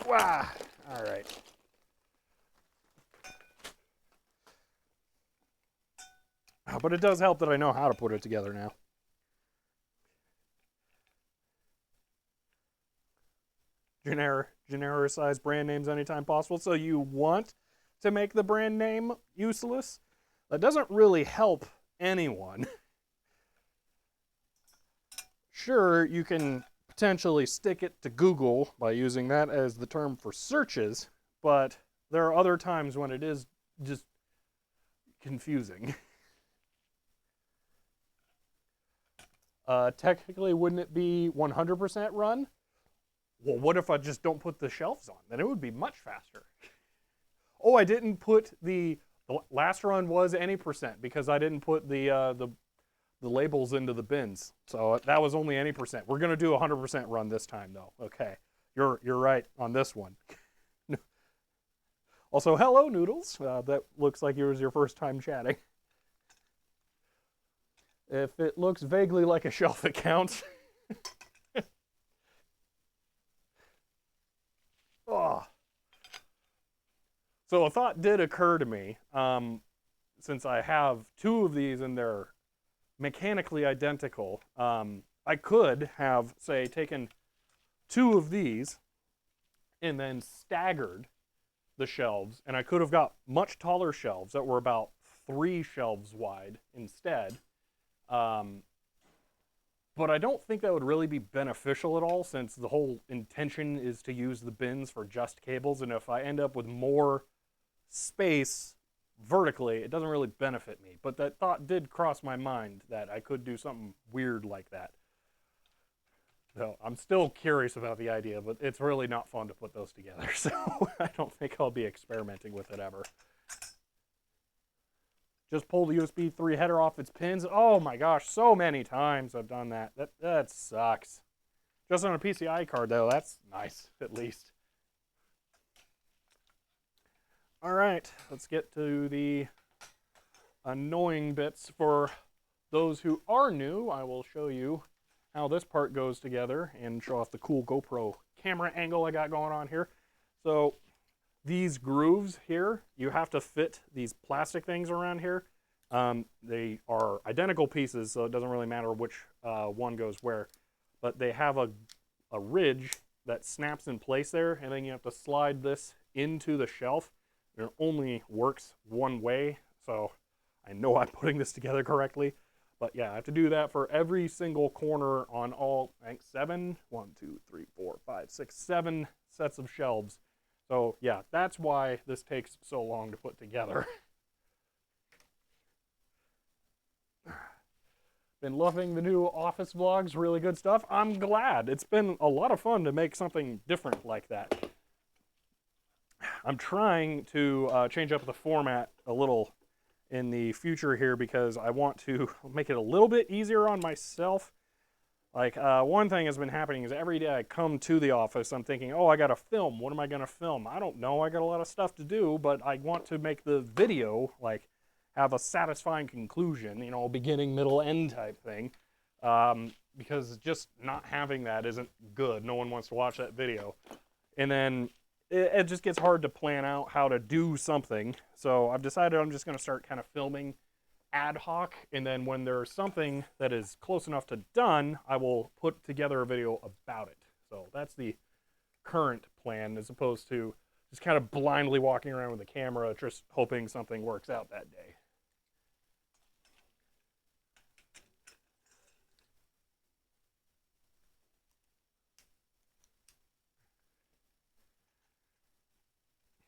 Wow. All right. But it does help that I know how to put it together now. Genericize brand names anytime possible. So you want to make the brand name useless? That doesn't really help anyone. Sure, you can potentially stick it to Google by using that as the term for searches, but there are other times when it is just confusing. Technically, wouldn't it be 100% run? Well, what if I just don't put the shelves on? Then it would be much faster. Oh, I didn't put the last run was any percent because I didn't put the labels into the bins. So that was only any percent. We're gonna do a 100% run this time though. Okay, you're right on this one. Also, hello Noodles. That looks like it was your first time chatting. If it looks vaguely like a shelf, it counts. Oh. So a thought did occur to me, since I have two of these and they're mechanically identical, I could have, say, taken two of these and then staggered the shelves, and I could have got much taller shelves that were about 3 shelves wide instead. But I don't think that would really be beneficial at all, since the whole intention is to use the bins for just cables, and if I end up with more space vertically, it doesn't really benefit me. But that thought did cross my mind that I could do something weird like that. So I'm still curious about the idea, but it's really not fun to put those together, so I don't think I'll be experimenting with it ever. Just pull the USB 3 header off its pins. Oh my gosh, so many times I've done that. That sucks. Just on a PCI card though, that's nice, at least. All right, let's get to the annoying bits. For those who are new, I will show you how this part goes together and show off the cool GoPro camera angle I got going on here. So these grooves here, you have to fit these plastic things around here. They are identical pieces, so it doesn't really matter which one goes where. But they have a ridge that snaps in place there, and then you have to slide this into the shelf. It only works one way, so I know I'm putting this together correctly. But yeah, I have to do that for every single corner on all, I think 7 sets of shelves. So yeah, that's why this takes so long to put together. Been loving the new office vlogs, really good stuff. I'm glad. It's been a lot of fun to make something different like that. I'm trying to change up the format a little in the future here because I want to make it a little bit easier on myself. Like, one thing has been happening is every day I come to the office, I'm thinking, oh, I gotta film. What am I gonna film? I don't know. I got a lot of stuff to do, but I want to make the video, like, have a satisfying conclusion, you know, beginning, middle, end type thing. Because just not having that isn't good. No one wants to watch that video. And then it just gets hard to plan out how to do something. So I've decided I'm just going to start kind of filming ad hoc, and then when there's something that is close enough to done, I will put together a video about it. So that's the current plan, as opposed to just kind of blindly walking around with the camera, just hoping something works out that day.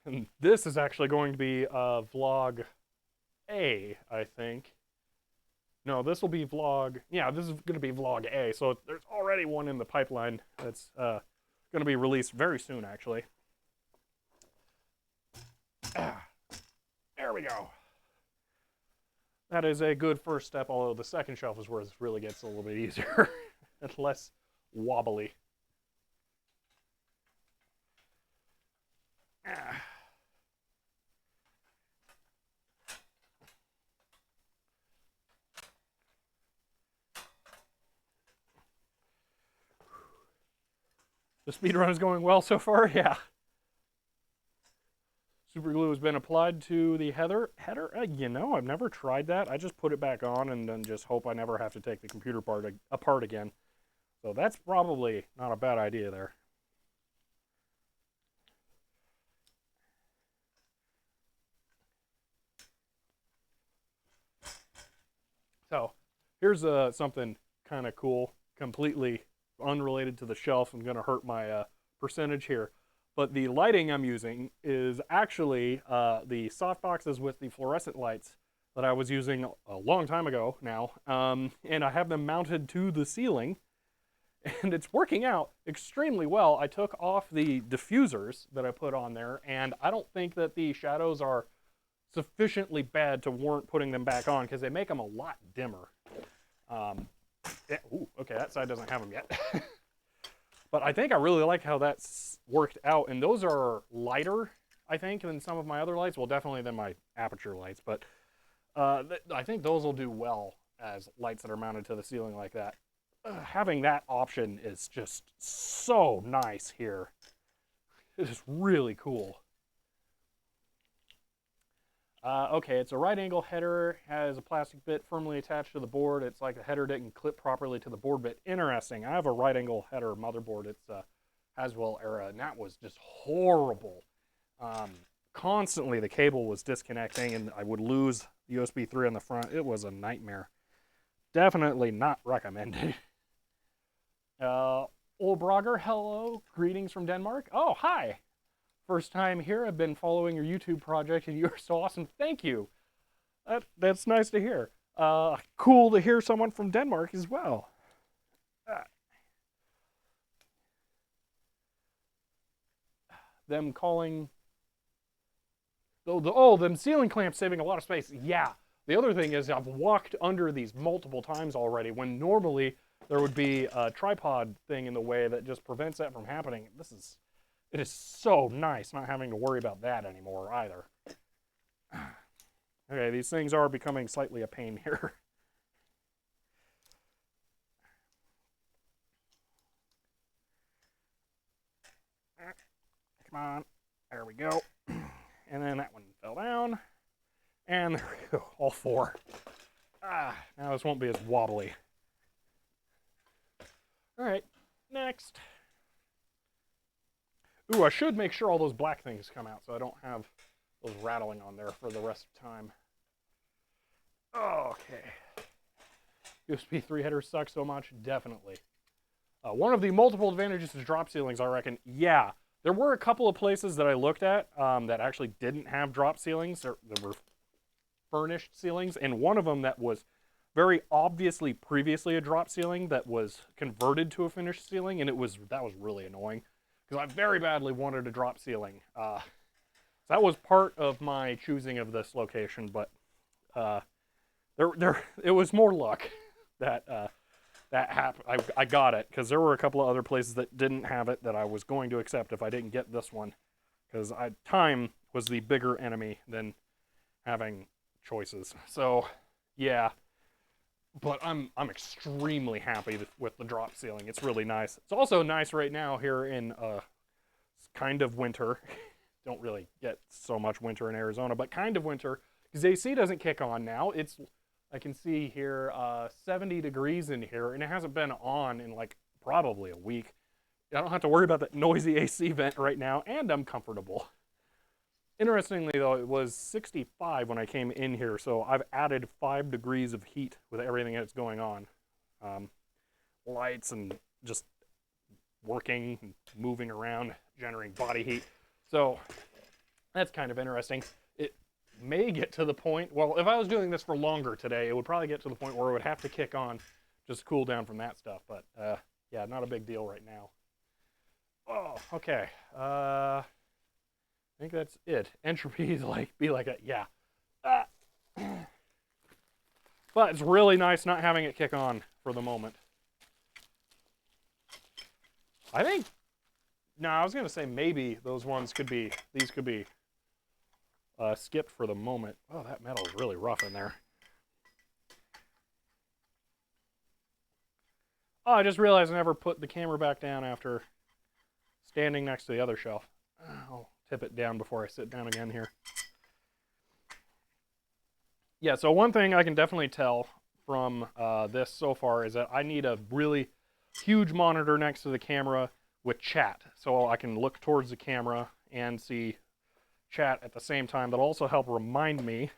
And this is actually going to be vlog A, I think. No, this will be vlog, yeah, this is going to be vlog A. So there's already one in the pipeline that's going to be released very soon, actually. There we go. That is a good first step, although the second shelf is where this really gets a little bit easier and less wobbly. The speed run is going well so far, yeah. Super glue has been applied to the header. You know, I've never tried that. I just put it back on and then just hope I never have to take the computer part apart again. So that's probably not a bad idea there. So here's something kind of cool, completely unrelated to the shelf. I'm going to hurt my percentage here. But the lighting I'm using is actually the soft boxes with the fluorescent lights that I was using a long time ago now. And I have them mounted to the ceiling. And it's working out extremely well. I took off the diffusers that I put on there, and I don't think that the shadows are sufficiently bad to warrant putting them back on, because they make them a lot dimmer. Ooh, okay, that side doesn't have them yet. But I think I really like how that's worked out, and those are lighter, I think, than some of my other lights. Well, definitely than my aperture lights, but I think those will do well as lights that are mounted to the ceiling like that. Having that option is just so nice here. It is really cool. Okay, it's a right angle header, has a plastic bit firmly attached to the board. It's like the header didn't clip properly to the board bit. Interesting. I have a right angle header motherboard. It's Haswell era, and that was just horrible. Constantly the cable was disconnecting, and I would lose USB 3 on the front. It was a nightmare. Definitely not recommended. Olbrager, hello. Greetings from Denmark. Oh, hi. First time here. I've been following your YouTube project, and you're so awesome. Thank you. That's nice to hear. Cool to hear someone from Denmark as well. Them calling... them ceiling clamps saving a lot of space. Yeah. The other thing is I've walked under these multiple times already, when normally there would be a tripod thing in the way that just prevents that from happening. It is so nice not having to worry about that anymore either. Okay, these things are becoming slightly a pain here. Come on. There we go. And then that one fell down. And there we go, all four. Now this won't be as wobbly. All right, next. Ooh, I should make sure all those black things come out so I don't have those rattling on there for the rest of the time. Okay. USB 3 headers suck so much? Definitely. One of the multiple advantages to drop ceilings, I reckon. Yeah, there were a couple of places that I looked at that actually didn't have drop ceilings. There were furnished ceilings, and one of them that was very obviously previously a drop ceiling that was converted to a finished ceiling, and that was really annoying, because I very badly wanted a drop ceiling. That was part of my choosing of this location, but it was more luck that that happened. I got it, because there were a couple of other places that didn't have it that I was going to accept if I didn't get this one, because time was the bigger enemy than having choices. So yeah, but I'm extremely happy with the drop ceiling. It's really nice. It's also nice right now here in kind of winter. Don't really get so much winter in Arizona, but kind of winter, because AC doesn't kick on now. It's, I can see here, 70 degrees in here, and it hasn't been on in like probably a week. I don't have to worry about that noisy AC vent right now, and I'm comfortable. Interestingly, though, it was 65 when I came in here, so I've added 5 degrees of heat with everything that's going on. Lights and just working, and moving around, generating body heat. So that's kind of interesting. It may get to the point, well, if I was doing this for longer today, it would probably get to the point where it would have to kick on just to cool down from that stuff. But yeah, not a big deal right now. Oh, okay. I think that's it. Entropy is like, be like a, yeah. But it's really nice not having it kick on for the moment. I think, no, I was going to say maybe those ones could be, these could be skipped for the moment. Oh, that metal is really rough in there. Oh, I just realized I never put the camera back down after standing next to the other shelf. I'll tip it down before I sit down again here. Yeah, so one thing I can definitely tell from this so far is that I need a really huge monitor next to the camera with chat, so I can look towards the camera and see chat at the same time. That'll also help remind me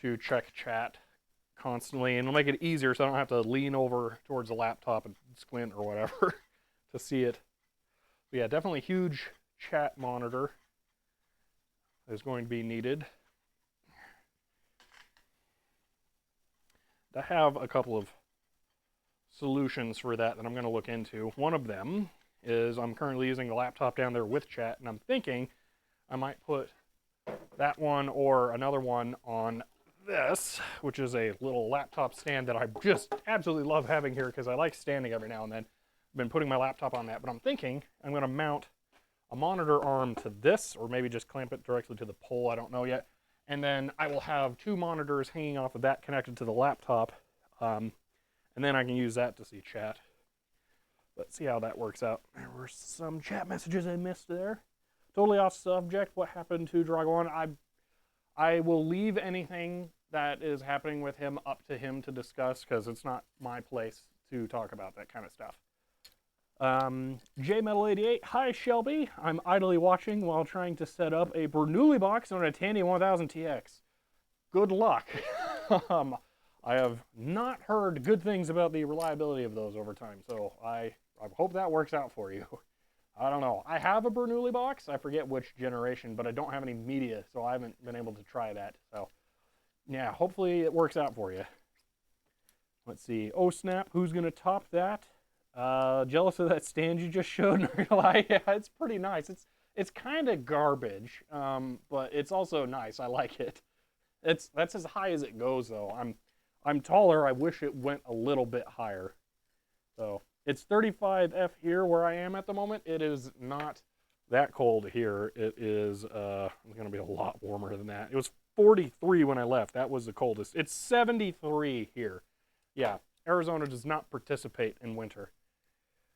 to check chat constantly, and it'll make it easier so I don't have to lean over towards the laptop and squint or whatever to see it. But yeah, definitely huge chat monitor is going to be needed. I have a couple of solutions for that I'm going to look into. One of them is I'm currently using the laptop down there with chat, and I'm thinking I might put that one or another one on this, which is a little laptop stand that I just absolutely love having here because I like standing every now and then. I've been putting my laptop on that, but I'm thinking I'm going to mount a monitor arm to this, or maybe just clamp it directly to the pole, I don't know yet. And then I will have 2 monitors hanging off of that connected to the laptop, and then I can use that to see chat. Let's see how that works out. There were some chat messages I missed there. Totally off subject. What happened to Dragon? I will leave anything that is happening with him up to him to discuss, because it's not my place to talk about that kind of stuff. JMetal88, hi Shelby. I'm idly watching while trying to set up a Bernoulli box on a Tandy 1000 TX. Good luck. I have not heard good things about the reliability of those over time, so I hope that works out for you. I don't know. I have a Bernoulli box. I forget which generation, but I don't have any media, so I haven't been able to try that. So, yeah, hopefully it works out for you. Let's see. Oh, snap. Who's going to top that? Jealous of that stand you just showed. Not gonna lie. Yeah, it's pretty nice. It's kind of garbage, but it's also nice. I like it. That's as high as it goes, though. I'm taller. I wish it went a little bit higher. So it's 35 F here where I am at the moment. It is not that cold here. It is going to be a lot warmer than that. It was 43 when I left. That was the coldest. It's 73 here. Yeah, Arizona does not participate in winter.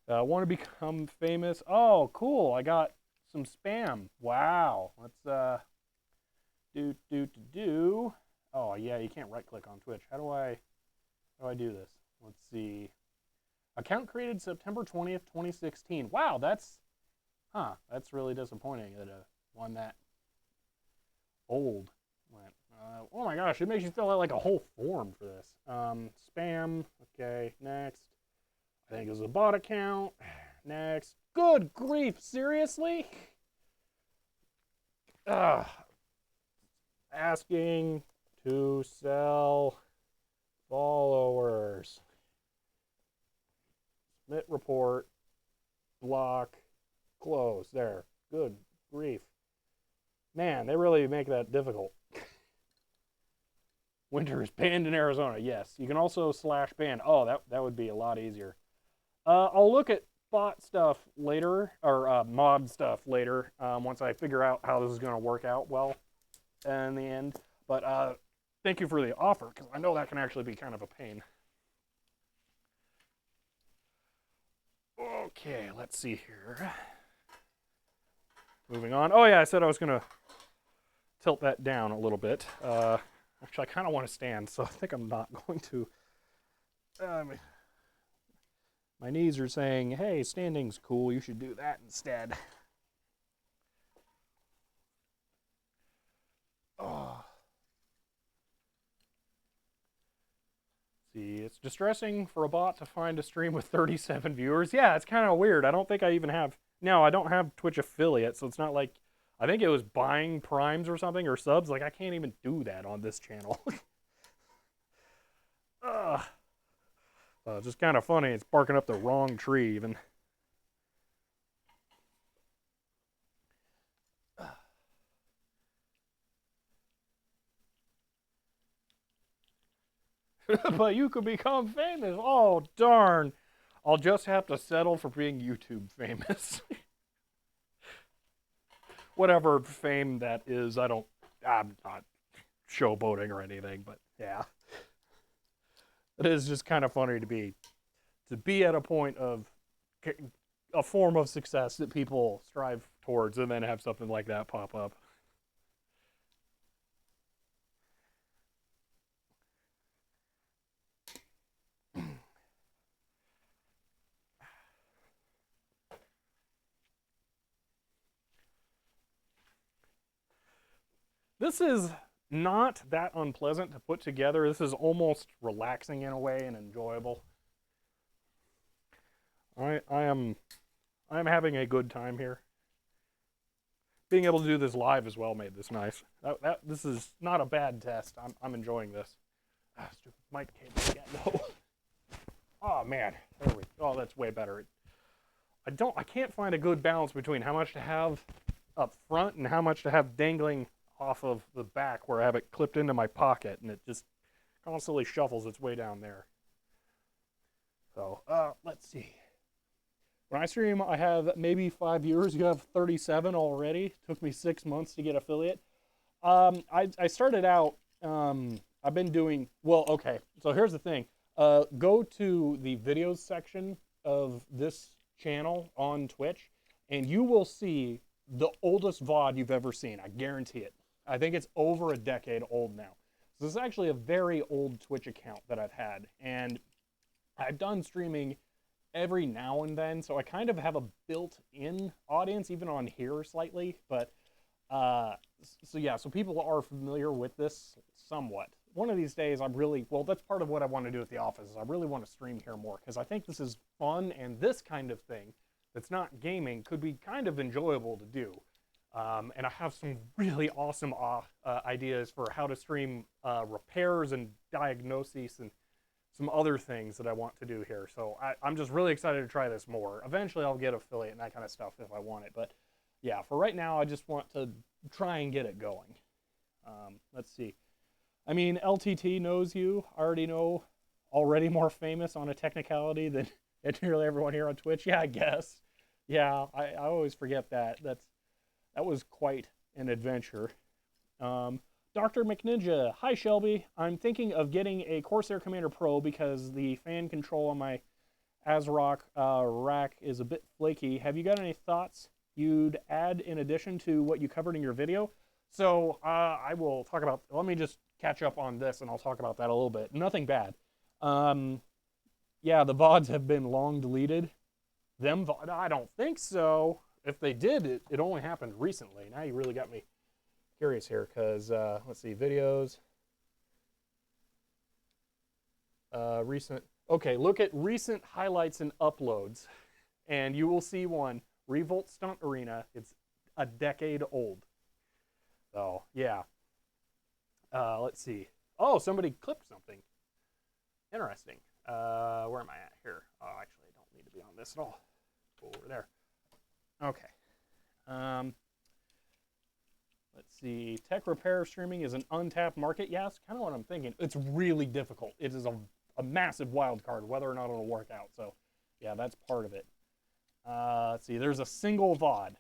Want to become famous? Oh, cool. I got some spam. Wow. Let's do. Oh, yeah, you can't right-click on Twitch. How do I do this? Let's see. Account created September 20th, 2016. Wow, that's really disappointing that one that old went. Oh my gosh, it makes you fill out like a whole form for this. Spam. Okay, next. I think it was a bot account. Next. Good grief, seriously? Asking to sell followers. Submit report. Block. Close. There. Good grief. Man, they really make that difficult. Winter is banned in Arizona. Yes. You can also /ban. Oh, that would be a lot easier. I'll look at bot stuff later, or mod stuff later, once I figure out how this is going to work out well in the end. But thank you for the offer, because I know that can actually be kind of a pain. Okay, let's see here. moving on. Oh yeah, I said I was gonna tilt that down a little bit. Actually, I kind of want to stand, so I think I'm not going to. My knees are saying, hey, standing's cool, you should do that instead. Oh. See, it's distressing for a bot to find a stream with 37 viewers. Yeah, it's kind of weird. I don't think I even have. No, I don't have Twitch affiliate, so it's not like. I think it was buying primes or something or subs. Like, I can't even do that on this channel. It's just kind of funny. It's barking up the wrong tree, even. But you could become famous. Oh, darn. I'll just have to settle for being YouTube famous. Whatever fame that is, I'm not showboating or anything, but yeah. It is just kind of funny to be at a point of a form of success that people strive towards and then have something like that pop up. This is not that unpleasant to put together. This is almost relaxing in a way and enjoyable. I am having a good time here. Being able to do this live as well made this nice. This is not a bad test. I'm enjoying this. Stupid mic cable again. No. Oh man, there we. Oh, that's way better. I can't find a good balance between how much to have up front and how much to have dangling off of the back where I have it clipped into my pocket, and it just constantly shuffles its way down there. So, let's see. When I stream, I have maybe 5 viewers. You have 37 already. Took me 6 months to get affiliate. I started out, I've been doing, well, okay. So here's the thing. Go to the videos section of this channel on Twitch, and you will see the oldest VOD you've ever seen. I guarantee it. I think it's over a decade old now. So this is actually a very old Twitch account that I've had, and I've done streaming every now and then, so I kind of have a built-in audience, even on here slightly, but so yeah, so people are familiar with this somewhat. One of these days, well, that's part of what I want to do at the office, is I really want to stream here more, because I think this is fun, and this kind of thing that's not gaming could be kind of enjoyable to do. And I have some really awesome ideas for how to stream repairs and diagnoses and some other things that I want to do here. So I'm just really excited to try this more. Eventually I'll get affiliate and that kind of stuff if I want it. But yeah, for right now, I just want to try and get it going. Let's see. I mean, LTT knows you. I already know already more famous on a technicality than nearly everyone here on Twitch. Yeah, I guess. Yeah, I always forget that. That was quite an adventure. Dr. McNinja, hi Shelby. I'm thinking of getting a Corsair Commander Pro because the fan control on my ASRock rack is a bit flaky. Have you got any thoughts you'd add in addition to what you covered in your video? So I will talk about, let me just catch up on this and I'll talk about that a little bit. Nothing bad. Yeah, the VODs have been long deleted. I don't think so. If they did, it only happened recently. Now you really got me curious here, because let's see, videos. Recent. Okay, look at recent highlights and uploads, and you will see one. Revolt Stunt Arena. It's a decade old. So yeah. Let's see. Oh, somebody clipped something. Interesting. Where am I at here? Oh, actually, I don't need to be on this at all. Go over there. Okay. Let's see. Tech repair streaming is an untapped market. Yeah, that's kind of what I'm thinking. It's really difficult. It is a massive wild card, whether or not it'll work out. So, yeah, that's part of it. Let's see. There's a single VOD.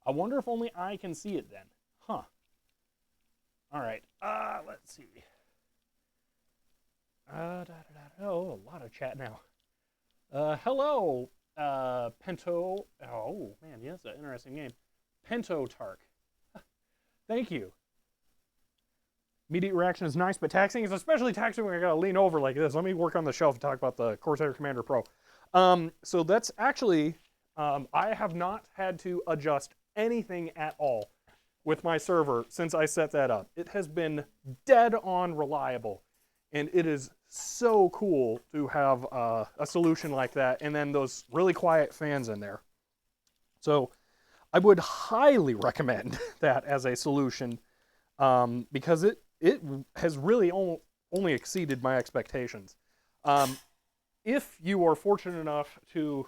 I wonder if only I can see it then. Huh. All right. Let's see. Oh, a lot of chat now. Hello. Pento. Oh man, yes, an interesting name. Pentotark. Thank you. Immediate reaction is nice, but taxing is especially taxing when I gotta lean over like this. Let me work on the shelf and talk about the Corsair Commander Pro. So that's actually, I have not had to adjust anything at all with my server since I set that up. It has been dead on reliable, and it is so cool to have a solution like that, and then those really quiet fans in there. So I would highly recommend that as a solution, because it has really only exceeded my expectations. If you are fortunate enough to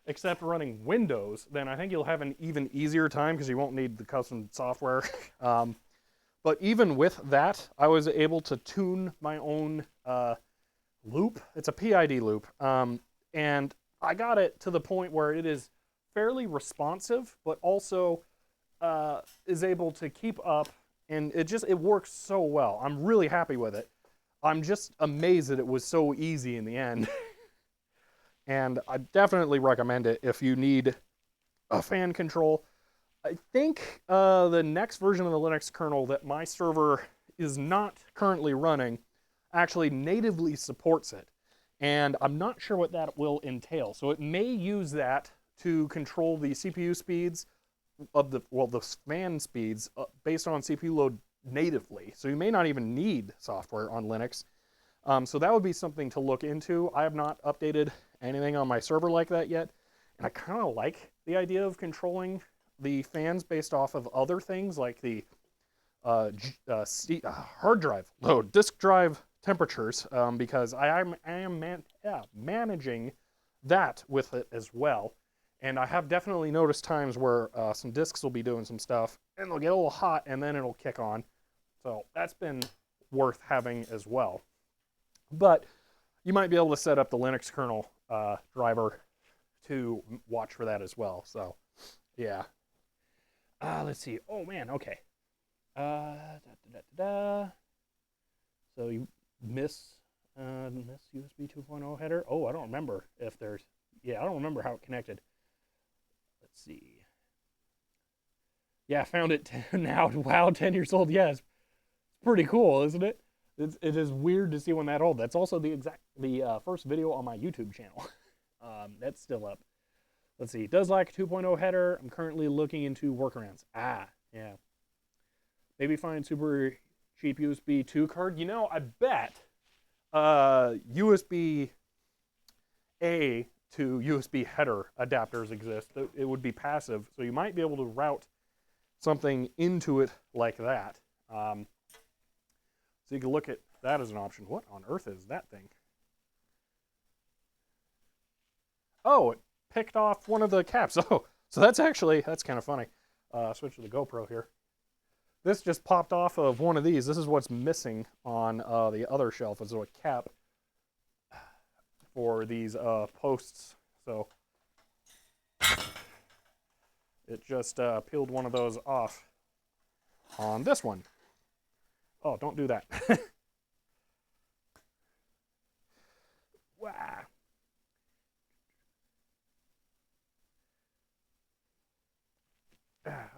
accept running Windows, then I think you'll have an even easier time because you won't need the custom software. But even with that, I was able to tune my own loop. It's a PID loop. And I got it to the point where it is fairly responsive, but also is able to keep up, and it works so well. I'm really happy with it. I'm just amazed that it was so easy in the end. And I definitely recommend it if you need a fan control. I think the next version of the Linux kernel that my server is not currently running actually natively supports it. And I'm not sure what that will entail. So it may use that to control the CPU speeds of the fan speeds based on CPU load natively. So you may not even need software on Linux. So that would be something to look into. I have not updated anything on my server like that yet, and I kind of like the idea of controlling the fans based off of other things like the hard drive load, disk drive temperatures, because I am managing that with it as well. And I have definitely noticed times where some disks will be doing some stuff, and they'll get a little hot, and then it'll kick on. So that's been worth having as well. But you might be able to set up the Linux kernel driver to watch for that as well. So, yeah. Let's see. Oh, man, okay. So you miss USB 2.0 header? Oh, I don't remember if there's... Yeah, I don't remember how it connected. Let's see. Yeah, I found it now. Wow, 10 years old. Yes. It's pretty cool, isn't it? It is weird to see one that old. That's also the first video on my YouTube channel. That's still up. Let's see. It does like a 2.0 header. I'm currently looking into workarounds. Yeah. Maybe find super cheap USB 2 card. You know, I bet USB A to USB header adapters exist. It would be passive, so you might be able to route something into it like that. So you can look at that as an option. What on earth is that thing? Oh, it picked off one of the caps. Oh, so that's kind of funny. Switch to the GoPro here. This just popped off of one of these. This is what's missing on the other shelf, is a cap for these posts. So it just peeled one of those off on this one. Oh, don't do that. Wow.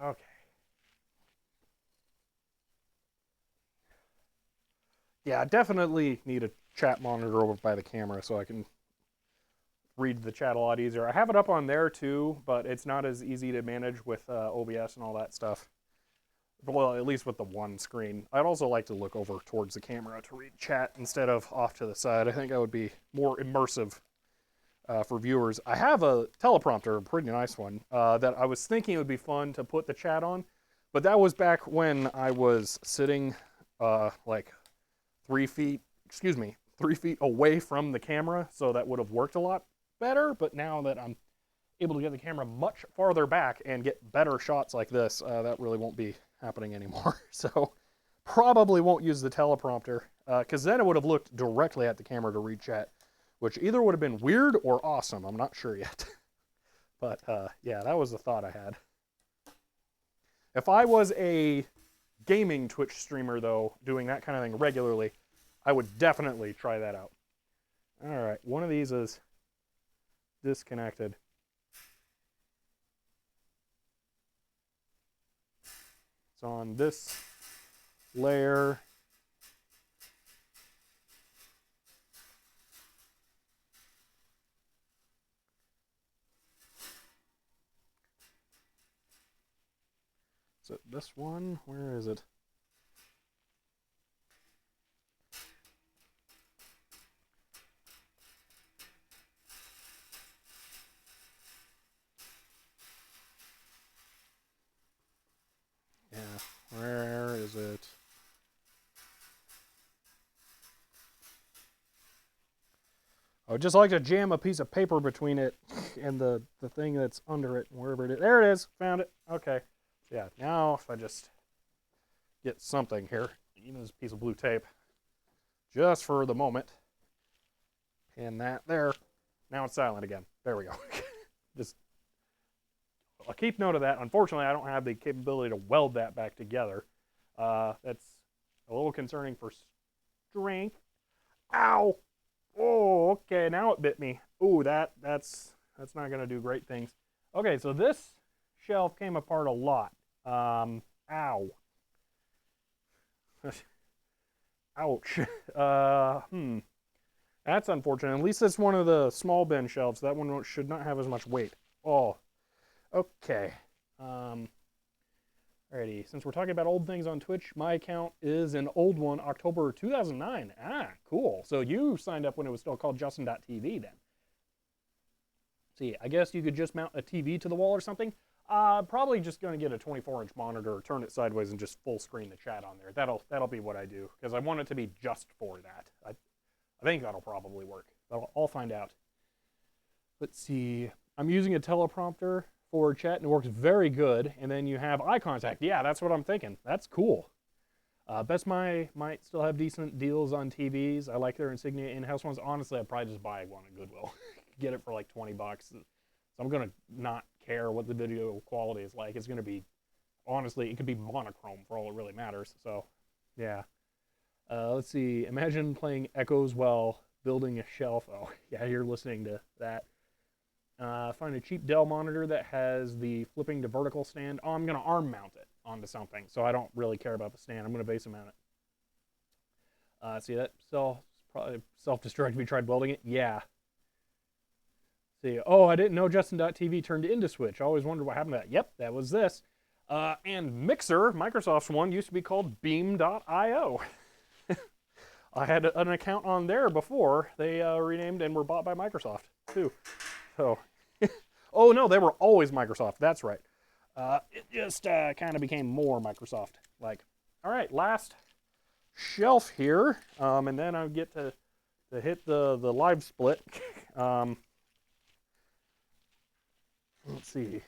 Okay. Yeah, I definitely need a chat monitor over by the camera so I can read the chat a lot easier. I have it up on there too, but it's not as easy to manage with OBS and all that stuff. Well, at least with the one screen. I'd also like to look over towards the camera to read chat instead of off to the side. I think that would be more immersive for viewers. I have a teleprompter, a pretty nice one, that I was thinking it would be fun to put the chat on, but that was back when I was sitting like 3 feet away from the camera, so that would have worked a lot better. But now that I'm able to get the camera much farther back and get better shots like this, that really won't be happening anymore. So probably won't use the teleprompter, because then it would have looked directly at the camera to read chat, which either would have been weird or awesome. I'm not sure yet. But yeah, that was the thought I had. If I was a gaming Twitch streamer, though, doing that kind of thing regularly, I would definitely try that out. All right, one of these is disconnected. It's on this layer. Is it this one? Where is it? Yeah, where is it? I would just like to jam a piece of paper between it and the thing that's under it, wherever it is. There it is. Found it. Okay. Yeah, now if I just get something here, even this piece of blue tape, just for the moment, and that there. Now it's silent again. There we go. Just, I'll keep note of that. Unfortunately, I don't have the capability to weld that back together. That's a little concerning for strength. Ow! Oh, okay, now it bit me. Ooh, that's not gonna do great things. Okay, so this shelf came apart a lot. Ow. Ouch. That's unfortunate. At least it's one of the small bin shelves. That one should not have as much weight. Oh, okay. Alrighty, since we're talking about old things on Twitch, my account is an old one, October 2009. Ah, cool. So you signed up when it was still called Justin.tv then. See, I guess you could just mount a TV to the wall or something. Probably just going to get a 24-inch monitor, turn it sideways, and just full screen the chat on there. That'll be what I do, because I want it to be just for that. I think that'll probably work. I'll find out. Let's see. I'm using a teleprompter for chat, and it works very good. And then you have eye contact. Yeah, that's what I'm thinking. That's cool. Best Buy might still have decent deals on TVs. I like their Insignia in-house ones. Honestly, I'd probably just buy one at Goodwill. Get it for like 20 bucks. So I'm going to not care what the video quality is like. It's going to be, honestly, it could be monochrome for all it really matters. So, yeah. Let's see. Imagine playing Echoes while building a shelf. Oh, yeah, you're listening to that. Find a cheap Dell monitor that has the flipping to vertical stand. Oh, I'm going to arm mount it onto something, so I don't really care about the stand. I'm going to base mount it. See that? Probably self-destruct if you tried welding it. Yeah. See, oh, I didn't know Justin.tv turned into Switch. I always wondered what happened to that. Yep, that was this. And Mixer, Microsoft's one, used to be called Beam.io. I had an account on there before they renamed and were bought by Microsoft, too. So, oh no, they were always Microsoft. That's right. It just kind of became more Microsoft. Like, all right, last shelf here, and then I get to hit the live split. Let's see.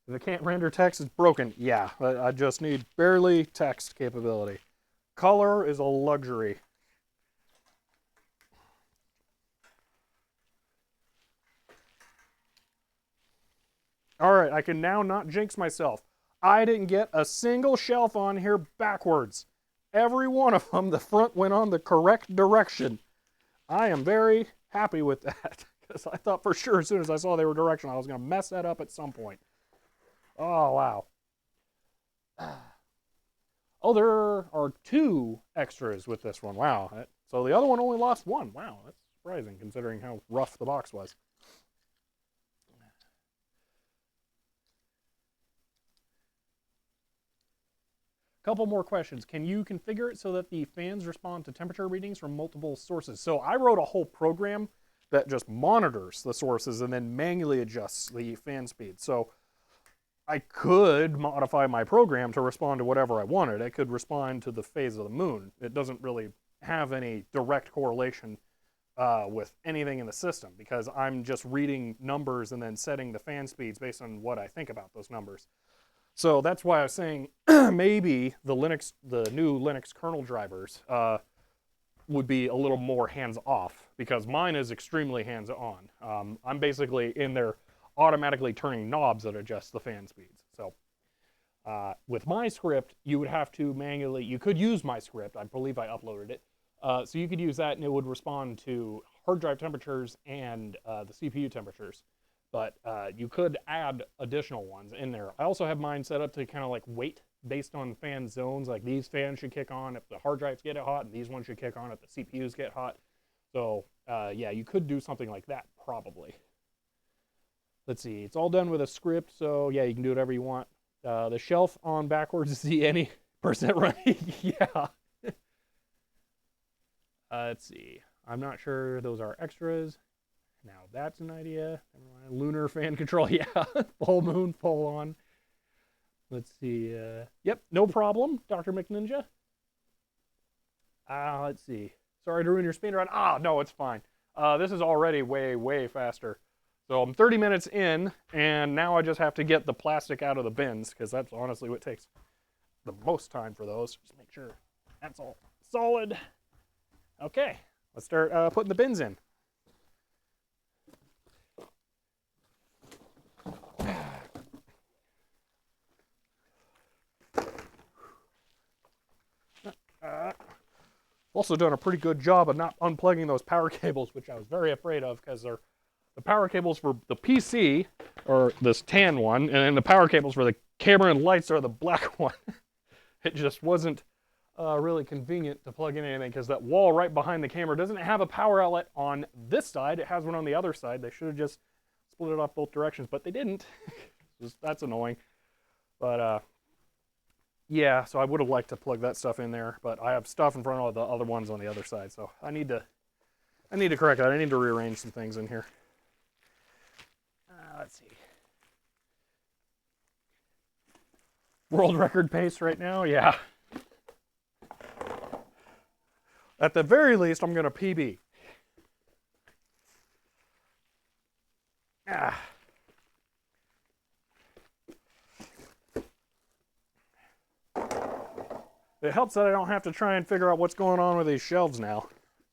If it can't render text, it's broken. Yeah, I just need barely text capability. Color is a luxury. All right, I can now not jinx myself. I didn't get a single shelf on here backwards. Every one of them, the front went on the correct direction. I am very happy with that, because I thought for sure as soon as I saw they were directional, I was going to mess that up at some point. Oh, wow. Oh, there are 2 extras with this one. Wow. So the other one only lost 1. Wow, that's surprising considering how rough the box was. Couple more questions. Can you configure it so that the fans respond to temperature readings from multiple sources? So I wrote a whole program that just monitors the sources and then manually adjusts the fan speed. So I could modify my program to respond to whatever I wanted. It could respond to the phase of the moon. It doesn't really have any direct correlation with anything in the system, because I'm just reading numbers and then setting the fan speeds based on what I think about those numbers. So that's why I was saying maybe the new Linux kernel drivers would be a little more hands-off, because mine is extremely hands-on. I'm basically in there automatically turning knobs that adjust the fan speeds. So with my script, you would have to manually, you could use my script, I believe I uploaded it, so you could use that and it would respond to hard drive temperatures and the CPU temperatures. But you could add additional ones in there. I also have mine set up to kind of like weight based on fan zones. Like these fans should kick on if the hard drives get hot, and these ones should kick on if the CPUs get hot. So yeah, you could do something like that probably. Let's see, it's all done with a script, so yeah, you can do whatever you want. The shelf on backwards is the any percent running. Yeah. Let's see, I'm not sure those are extras. Now that's an idea. Never mind. Lunar fan control. Yeah, full moon, full on. Let's see. Yep, no problem, Dr. McNinja. Let's see. Sorry to ruin your speed run. No, it's fine. This is already way, way faster. So I'm 30 minutes in, and now I just have to get the plastic out of the bins, because that's honestly what takes the most time for those. Just make sure that's all solid. Okay, let's start putting the bins in. Also done a pretty good job of not unplugging those power cables, which I was very afraid of, because they're the power cables for the PC, or this tan one, and then the power cables for the camera and lights are the black one. It just wasn't really convenient to plug in anything, because that wall right behind the camera doesn't have a power outlet on this side. It has one on the other side. They should have just split it off both directions, but they didn't. That's annoying. But yeah, so I would have liked to plug that stuff in there, but I have stuff in front of the other ones on the other side, so I need to correct that. I need to rearrange some things in here. Let's see. World record pace right now, yeah. At the very least, I'm going to PB. It helps that I don't have to try and figure out what's going on with these shelves now,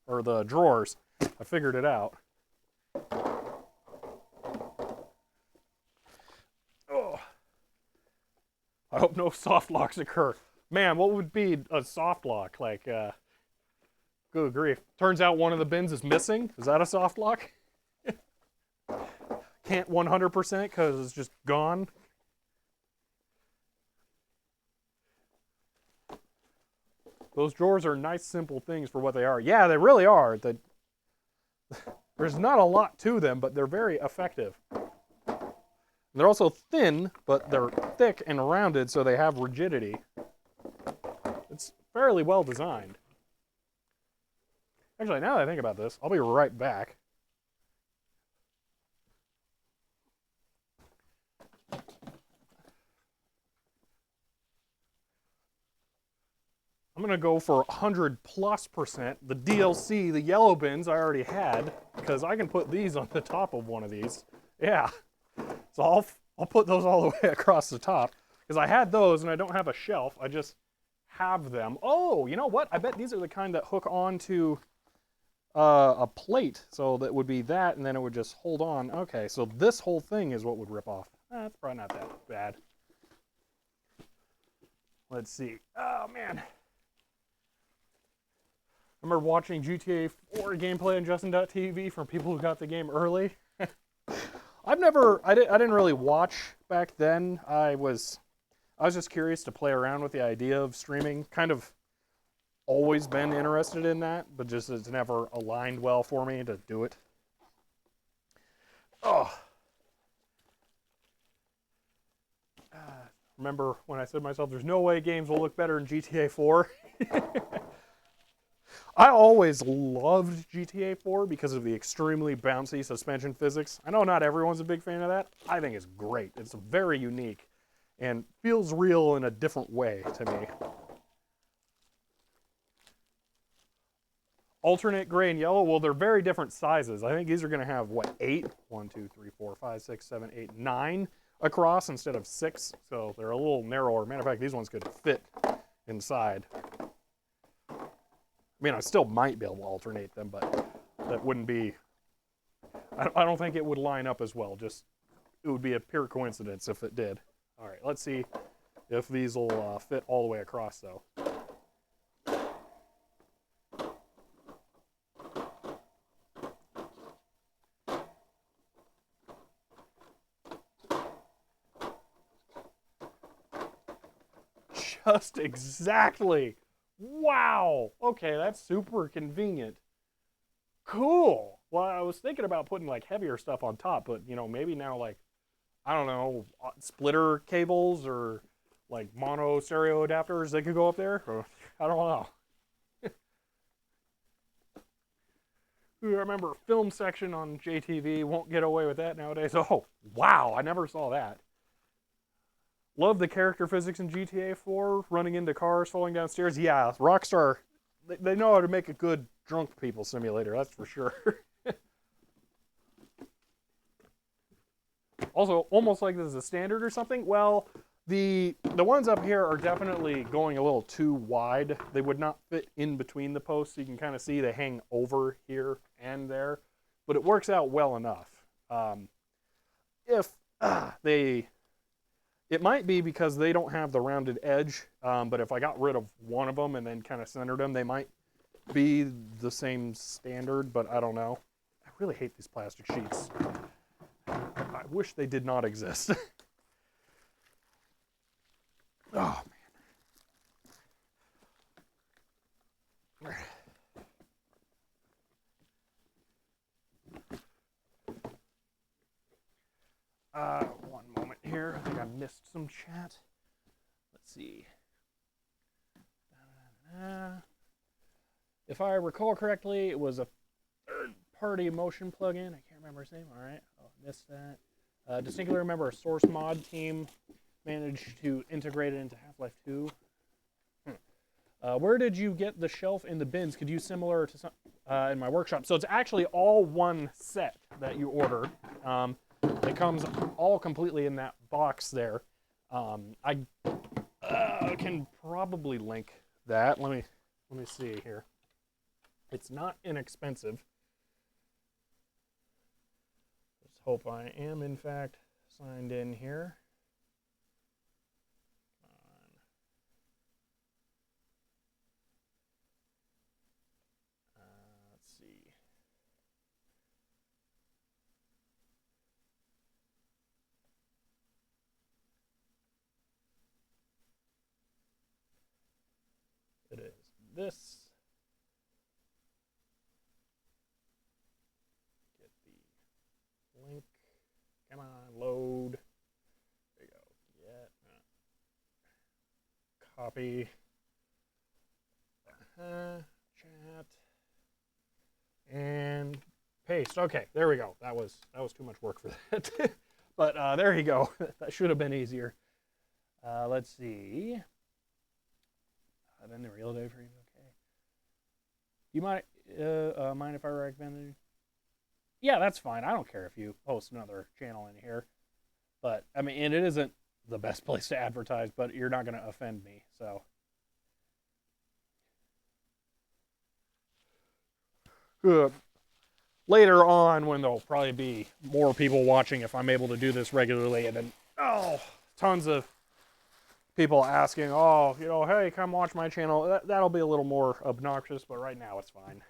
or the drawers. I figured it out. Oh, I hope no soft locks occur. Man, what would be a soft lock? Like, good grief. Turns out one of the bins is missing. Is that a soft lock? Can't 100% because it's just gone. Those drawers are nice, simple things for what they are. Yeah, they really are. There's not a lot to them, but they're very effective. They're also thin, but they're thick and rounded, so they have rigidity. It's fairly well designed. Actually, now that I think about this, I'll be right back. I'm going to go for 100+%. The DLC, the yellow bins I already had, because I can put these on the top of one of these. Yeah. So I'll put those all the way across the top, because I had those and I don't have a shelf. I just have them. Oh, you know what? I bet these are the kind that hook onto a plate. So that would be that, and then it would just hold on. Okay, so this whole thing is what would rip off. That's probably not that bad. Let's see. Oh, man. I remember watching GTA 4 gameplay on Justin.tv from people who got the game early. I didn't really watch back then. I was just curious to play around with the idea of streaming. Kind of always been interested in that, but just it's never aligned well for me to do it. Oh. Remember when I said to myself, there's no way games will look better in GTA 4? I always loved GTA 4 because of the extremely bouncy suspension physics. I know not everyone's a big fan of that. I think it's great. It's very unique and feels real in a different way to me. Alternate gray and yellow, well, they're very different sizes. I think these are going to have, what, 8? 1, 2, 3, 4, 5, 6, 7, 8, 9 across instead of 6. So they're a little narrower. Matter of fact, these ones could fit inside. I mean, I still might be able to alternate them, but that wouldn't be... I don't think it would line up as well. Just, it would be a pure coincidence if it did. All right, let's see if these will fit all the way across, though. just exactly. Wow. Okay, that's super convenient. Cool. Well, I was thinking about putting like heavier stuff on top, but you know, maybe now like, I don't know, splitter cables or like mono stereo adapters, they could go up there. Or, I don't know. I remember film section on JTV won't get away with that nowadays. Oh, wow, I never saw that. Love the character physics in GTA 4, running into cars, falling down stairs. Yeah, Rockstar, they know how to make a good drunk people simulator, that's for sure. Also, almost like this is a standard or something. Well, the ones up here are definitely going a little too wide. They would not fit in between the posts. You can kind of see they hang over here and there, but it works out well enough. If it might be because they don't have the rounded edge, but if I got rid of one of them and then kind of centered them, they might be the same standard, but I don't know. I really hate these plastic sheets. I wish they did not exist. Oh, man. One moment here. I think I missed some chat. Let's see. If I recall correctly, it was a third-party motion plugin. I can't remember his name. All right, I missed that. Distinctly remember a source mod team managed to integrate it into Half-Life 2. Where did you get the shelf in the bins? Could you similar to some in my workshop? So it's actually all one set that you order. It comes all completely in that box there. I can probably link that. Let me see here. It's not inexpensive. Let's hope I am in fact signed in here. Let's see. It is this. Get the link. Come on, load. There you go. Get. Copy. Chat. And paste. Okay, there we go. That was too much work for that. But there you go. That should have been easier. Let's see. Then the real day frame. Okay. You might mind if I recommend it? Yeah, that's fine. I don't care if you post another channel in here. But I mean, and it isn't the best place to advertise, but you're not going to offend me, so. Later on, when there'll probably be more people watching if I'm able to do this regularly, and then tons of people asking, oh, you know, hey, come watch my channel. That'll be a little more obnoxious, but right now it's fine.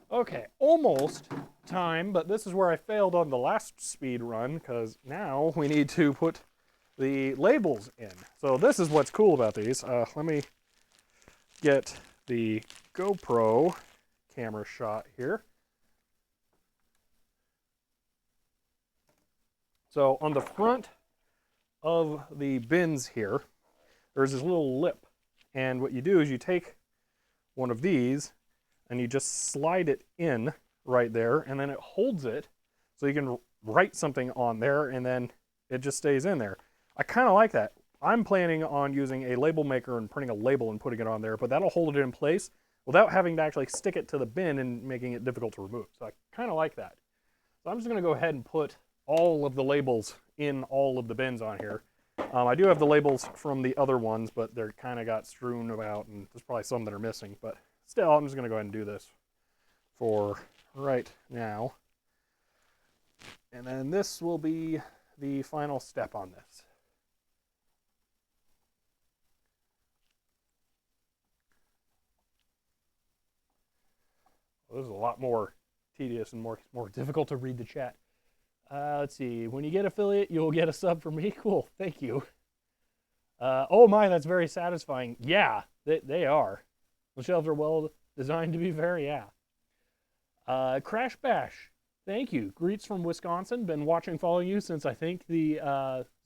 Okay, almost time, but this is where I failed on the last speed run, because now we need to put the labels in. So this is what's cool about these. Let me get the GoPro camera shot here. So on the front of the bins here, there's this little lip. And what you do is you take one of these and you just slide it in right there, and then it holds it so you can write something on there, and then it just stays in there. I kind of like that. I'm planning on using a label maker and printing a label and putting it on there, but that'll hold it in place without having to actually stick it to the bin and making it difficult to remove. So I kind of like that. So I'm just going to go ahead and put all of the labels in all of the bins on here. I do have the labels from the other ones, but they're kind of got strewn about, and there's probably some that are missing. But still, I'm just going to go ahead and do this for right now. And then this will be the final step on this. Well, this is a lot more tedious and more difficult to read the chat. Let's see. When you get affiliate, you'll get a sub from me. Cool. Thank you. Oh my, that's very satisfying. Yeah, they are. The shelves are well designed to be very, yeah. Crash Bash. Thank you. Greets from Wisconsin. Been watching, following you since I think the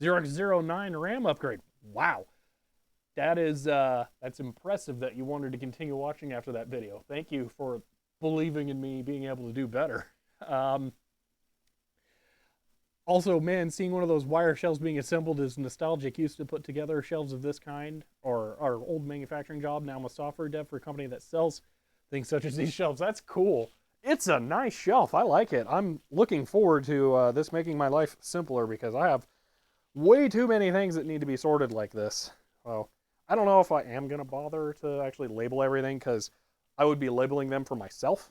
0x09 RAM upgrade. Wow. That is, that's impressive that you wanted to continue watching after that video. Thank you for believing in me being able to do better. Also, man, seeing one of those wire shelves being assembled is nostalgic. Used to put together shelves of this kind, or our old manufacturing job. Now I'm a software dev for a company that sells things such as these shelves. That's cool. It's a nice shelf. I like it. I'm looking forward to this making my life simpler because I have way too many things that need to be sorted like this. Well, I don't know if I am going to bother to actually label everything because I would be labeling them for myself.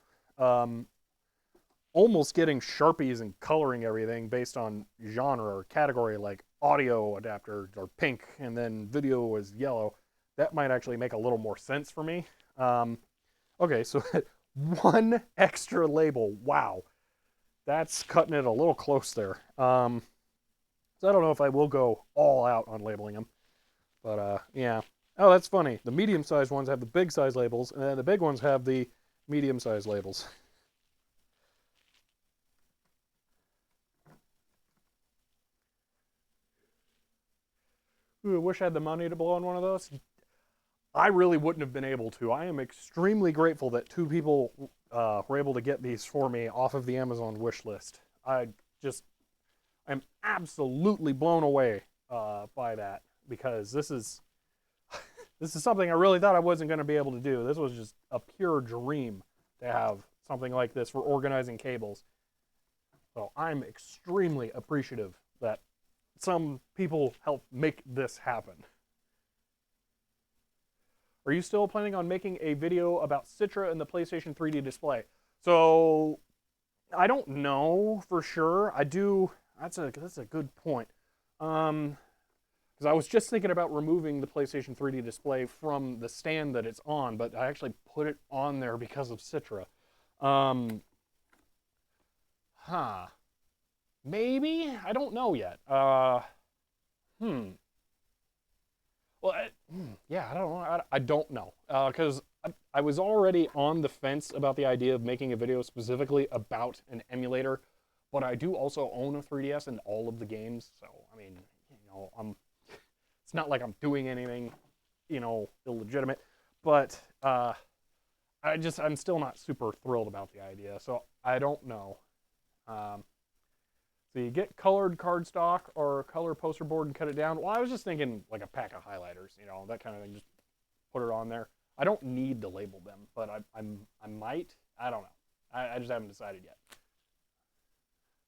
Almost getting Sharpies and coloring everything based on genre or category, like audio adapter or pink, and then video was yellow. That might actually make a little more sense for me. Okay, so one extra label. Wow. That's cutting it a little close there. So I don't know if I will go all out on labeling them. But, yeah. Oh, that's funny. The medium-sized ones have the big-size labels, and then the big ones have the medium-sized labels. Ooh, I wish I had the money to blow on one of those. I really wouldn't have been able to. I am extremely grateful that two people were able to get these for me off of the Amazon wish list. I'm absolutely blown away by that because this is something I really thought I wasn't going to be able to do. This was just a pure dream to have something like this for organizing cables. So I'm extremely appreciative that some people help make this happen. Are you still planning on making a video about Citra and the PlayStation 3D display? So I don't know for sure. I do. That's a good point. Because I was just thinking about removing the PlayStation 3D display from the stand that it's on, but I actually put it on there because of Citra. Maybe? I don't know yet. Well, yeah, I don't know. I don't know. Because I was already on the fence about the idea of making a video specifically about an emulator, but I do also own a 3DS and all of the games, so, I mean, you know, it's not like I'm doing anything, you know, illegitimate, but I'm still not super thrilled about the idea, so I don't know. So you get colored cardstock or color poster board and cut it down. Well, I was just thinking like a pack of highlighters, you know, that kind of thing. Just put it on there. I don't need to label them, but I might. I don't know. I just haven't decided yet.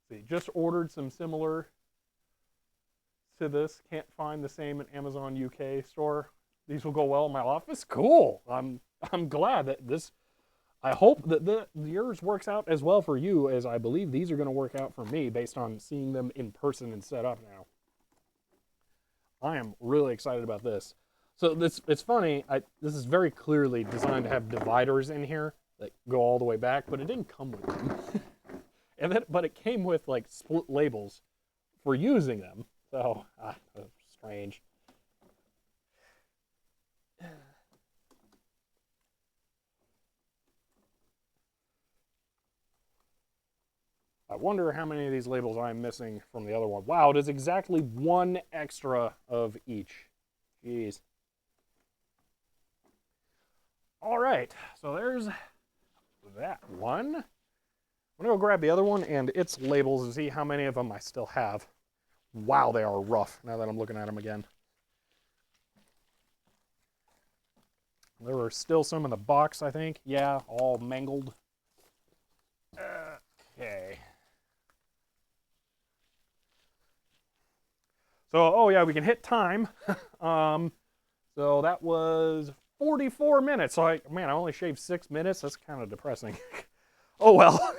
See, just ordered some similar to this. Can't find the same in Amazon UK store. These will go well in my office. Cool. I'm glad that this. I hope that yours works out as well for you as I believe these are going to work out for me based on seeing them in person and set up now. I am really excited about this. So it's funny, this is very clearly designed to have dividers in here that go all the way back, but it didn't come with them. But it came with like split labels for using them. So, strange. I wonder how many of these labels I'm missing from the other one. Wow, it is exactly one extra of each. Jeez. All right, so there's that one. I'm gonna go grab the other one and its labels and see how many of them I still have. Wow, they are rough now that I'm looking at them again. There were still some in the box, I think. Yeah, all mangled. Okay. So, oh yeah, we can hit time. So that was 44 minutes. So man, I only shaved 6 minutes. That's kind of depressing. Oh well.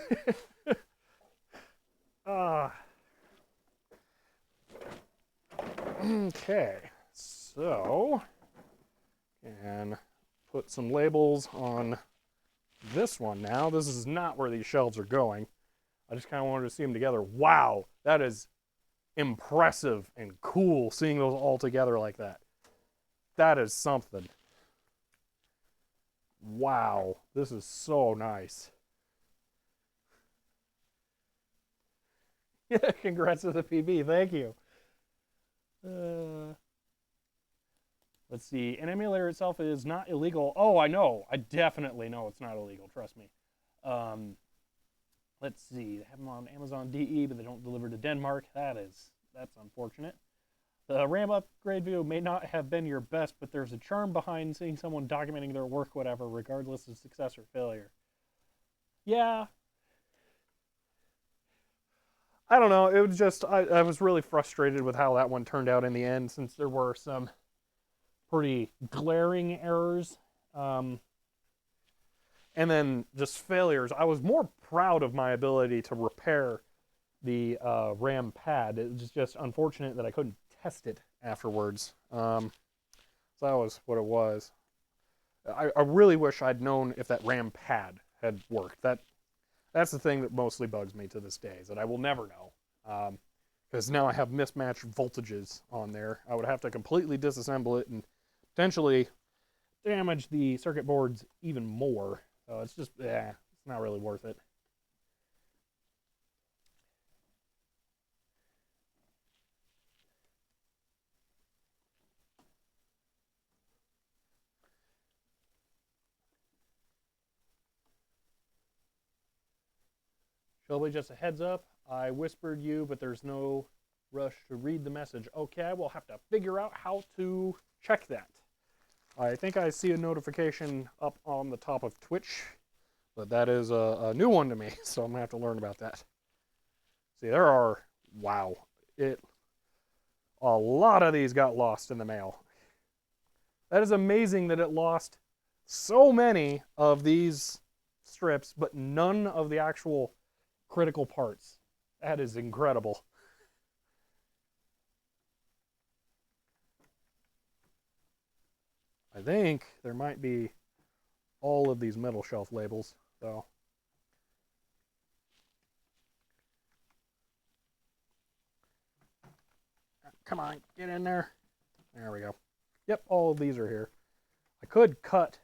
Okay, so and put some labels on this one now. This is not where these shelves are going. I just kind of wanted to see them together. Wow, that is impressive and cool seeing those all together like that. That is something. Wow, this is so nice. Yeah, congrats to the PB. Thank you. Let's see. An emulator itself is not illegal. Oh, I know. I definitely know it's not illegal. Trust me. Let's see. They have them on Amazon DE, but they don't deliver to Denmark. That's unfortunate. The RAM upgrade video may not have been your best, but there's a charm behind seeing someone documenting their work, whatever, regardless of success or failure. Yeah. I don't know. It was just, I was really frustrated with how that one turned out in the end, since there were some pretty glaring errors. And then just failures. I was more proud of my ability to repair the RAM pad. It was just unfortunate that I couldn't test it afterwards. So that was what it was. I really wish I'd known if that RAM pad had worked. That's the thing that mostly bugs me to this day, is that I will never know. Because now I have mismatched voltages on there. I would have to completely disassemble it and potentially damage the circuit boards even more. So it's just, it's not really worth it. Shelby, just a heads up. I whispered you, but there's no rush to read the message. Okay, I will have to figure out how to check that. I think I see a notification up on the top of Twitch, but that is a new one to me, so I'm going to have to learn about that. See, there are, wow, a lot of these got lost in the mail. That is amazing that it lost so many of these strips, but none of the actual critical parts. That is incredible. I think there might be all of these metal shelf labels, though. Come on, get in there. There we go. Yep, all of these are here. I could cut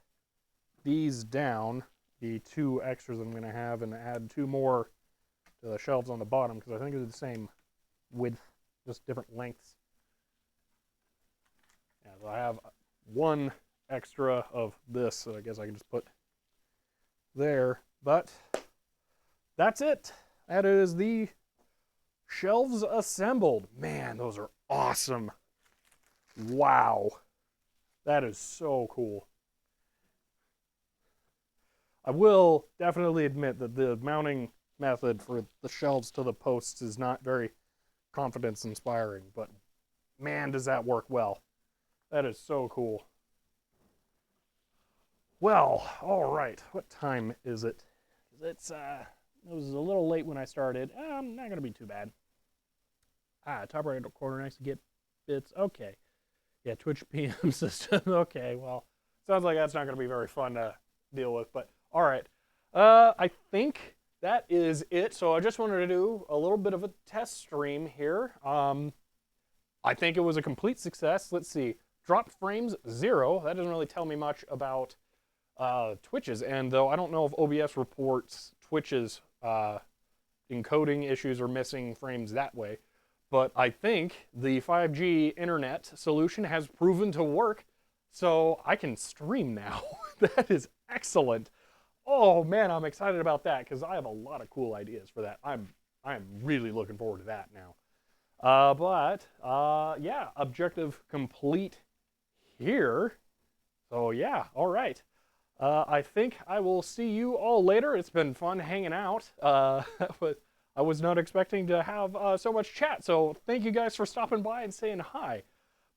these down, the 2 extras I'm going to have, and add 2 more to the shelves on the bottom, because I think they're the same width, just different lengths. Yeah, so I have 1 extra of this, so I guess I can just put there. But that's it. That is the shelves assembled. Man, those are awesome. Wow. That is so cool. I will definitely admit that the mounting method for the shelves to the posts is not very confidence inspiring, but man, does that work well. That is so cool. Well, all right. What time is it? It was a little late when I started. Not gonna be too bad. Top right corner next to get bits. Okay. Yeah, Twitch PM system. Okay, well, sounds like that's not gonna be very fun to deal with, but all right. I think that is it. So I just wanted to do a little bit of a test stream here. I think it was a complete success. Let's see. Dropped frames 0. That doesn't really tell me much about Twitch's end, though I don't know if OBS reports Twitch's encoding issues or missing frames that way. But I think the 5G internet solution has proven to work, so I can stream now. That is excellent. Oh man, I'm excited about that because I have a lot of cool ideas for that. I'm really looking forward to that now. Yeah, objective complete here. So yeah, all right. I think I will see you all later. It's been fun hanging out. But I was not expecting to have so much chat, so thank you guys for stopping by and saying hi.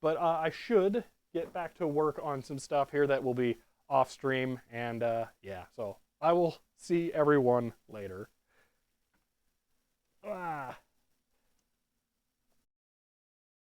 But I should get back to work on some stuff here that will be off stream, and yeah, so I will see everyone later. Ah.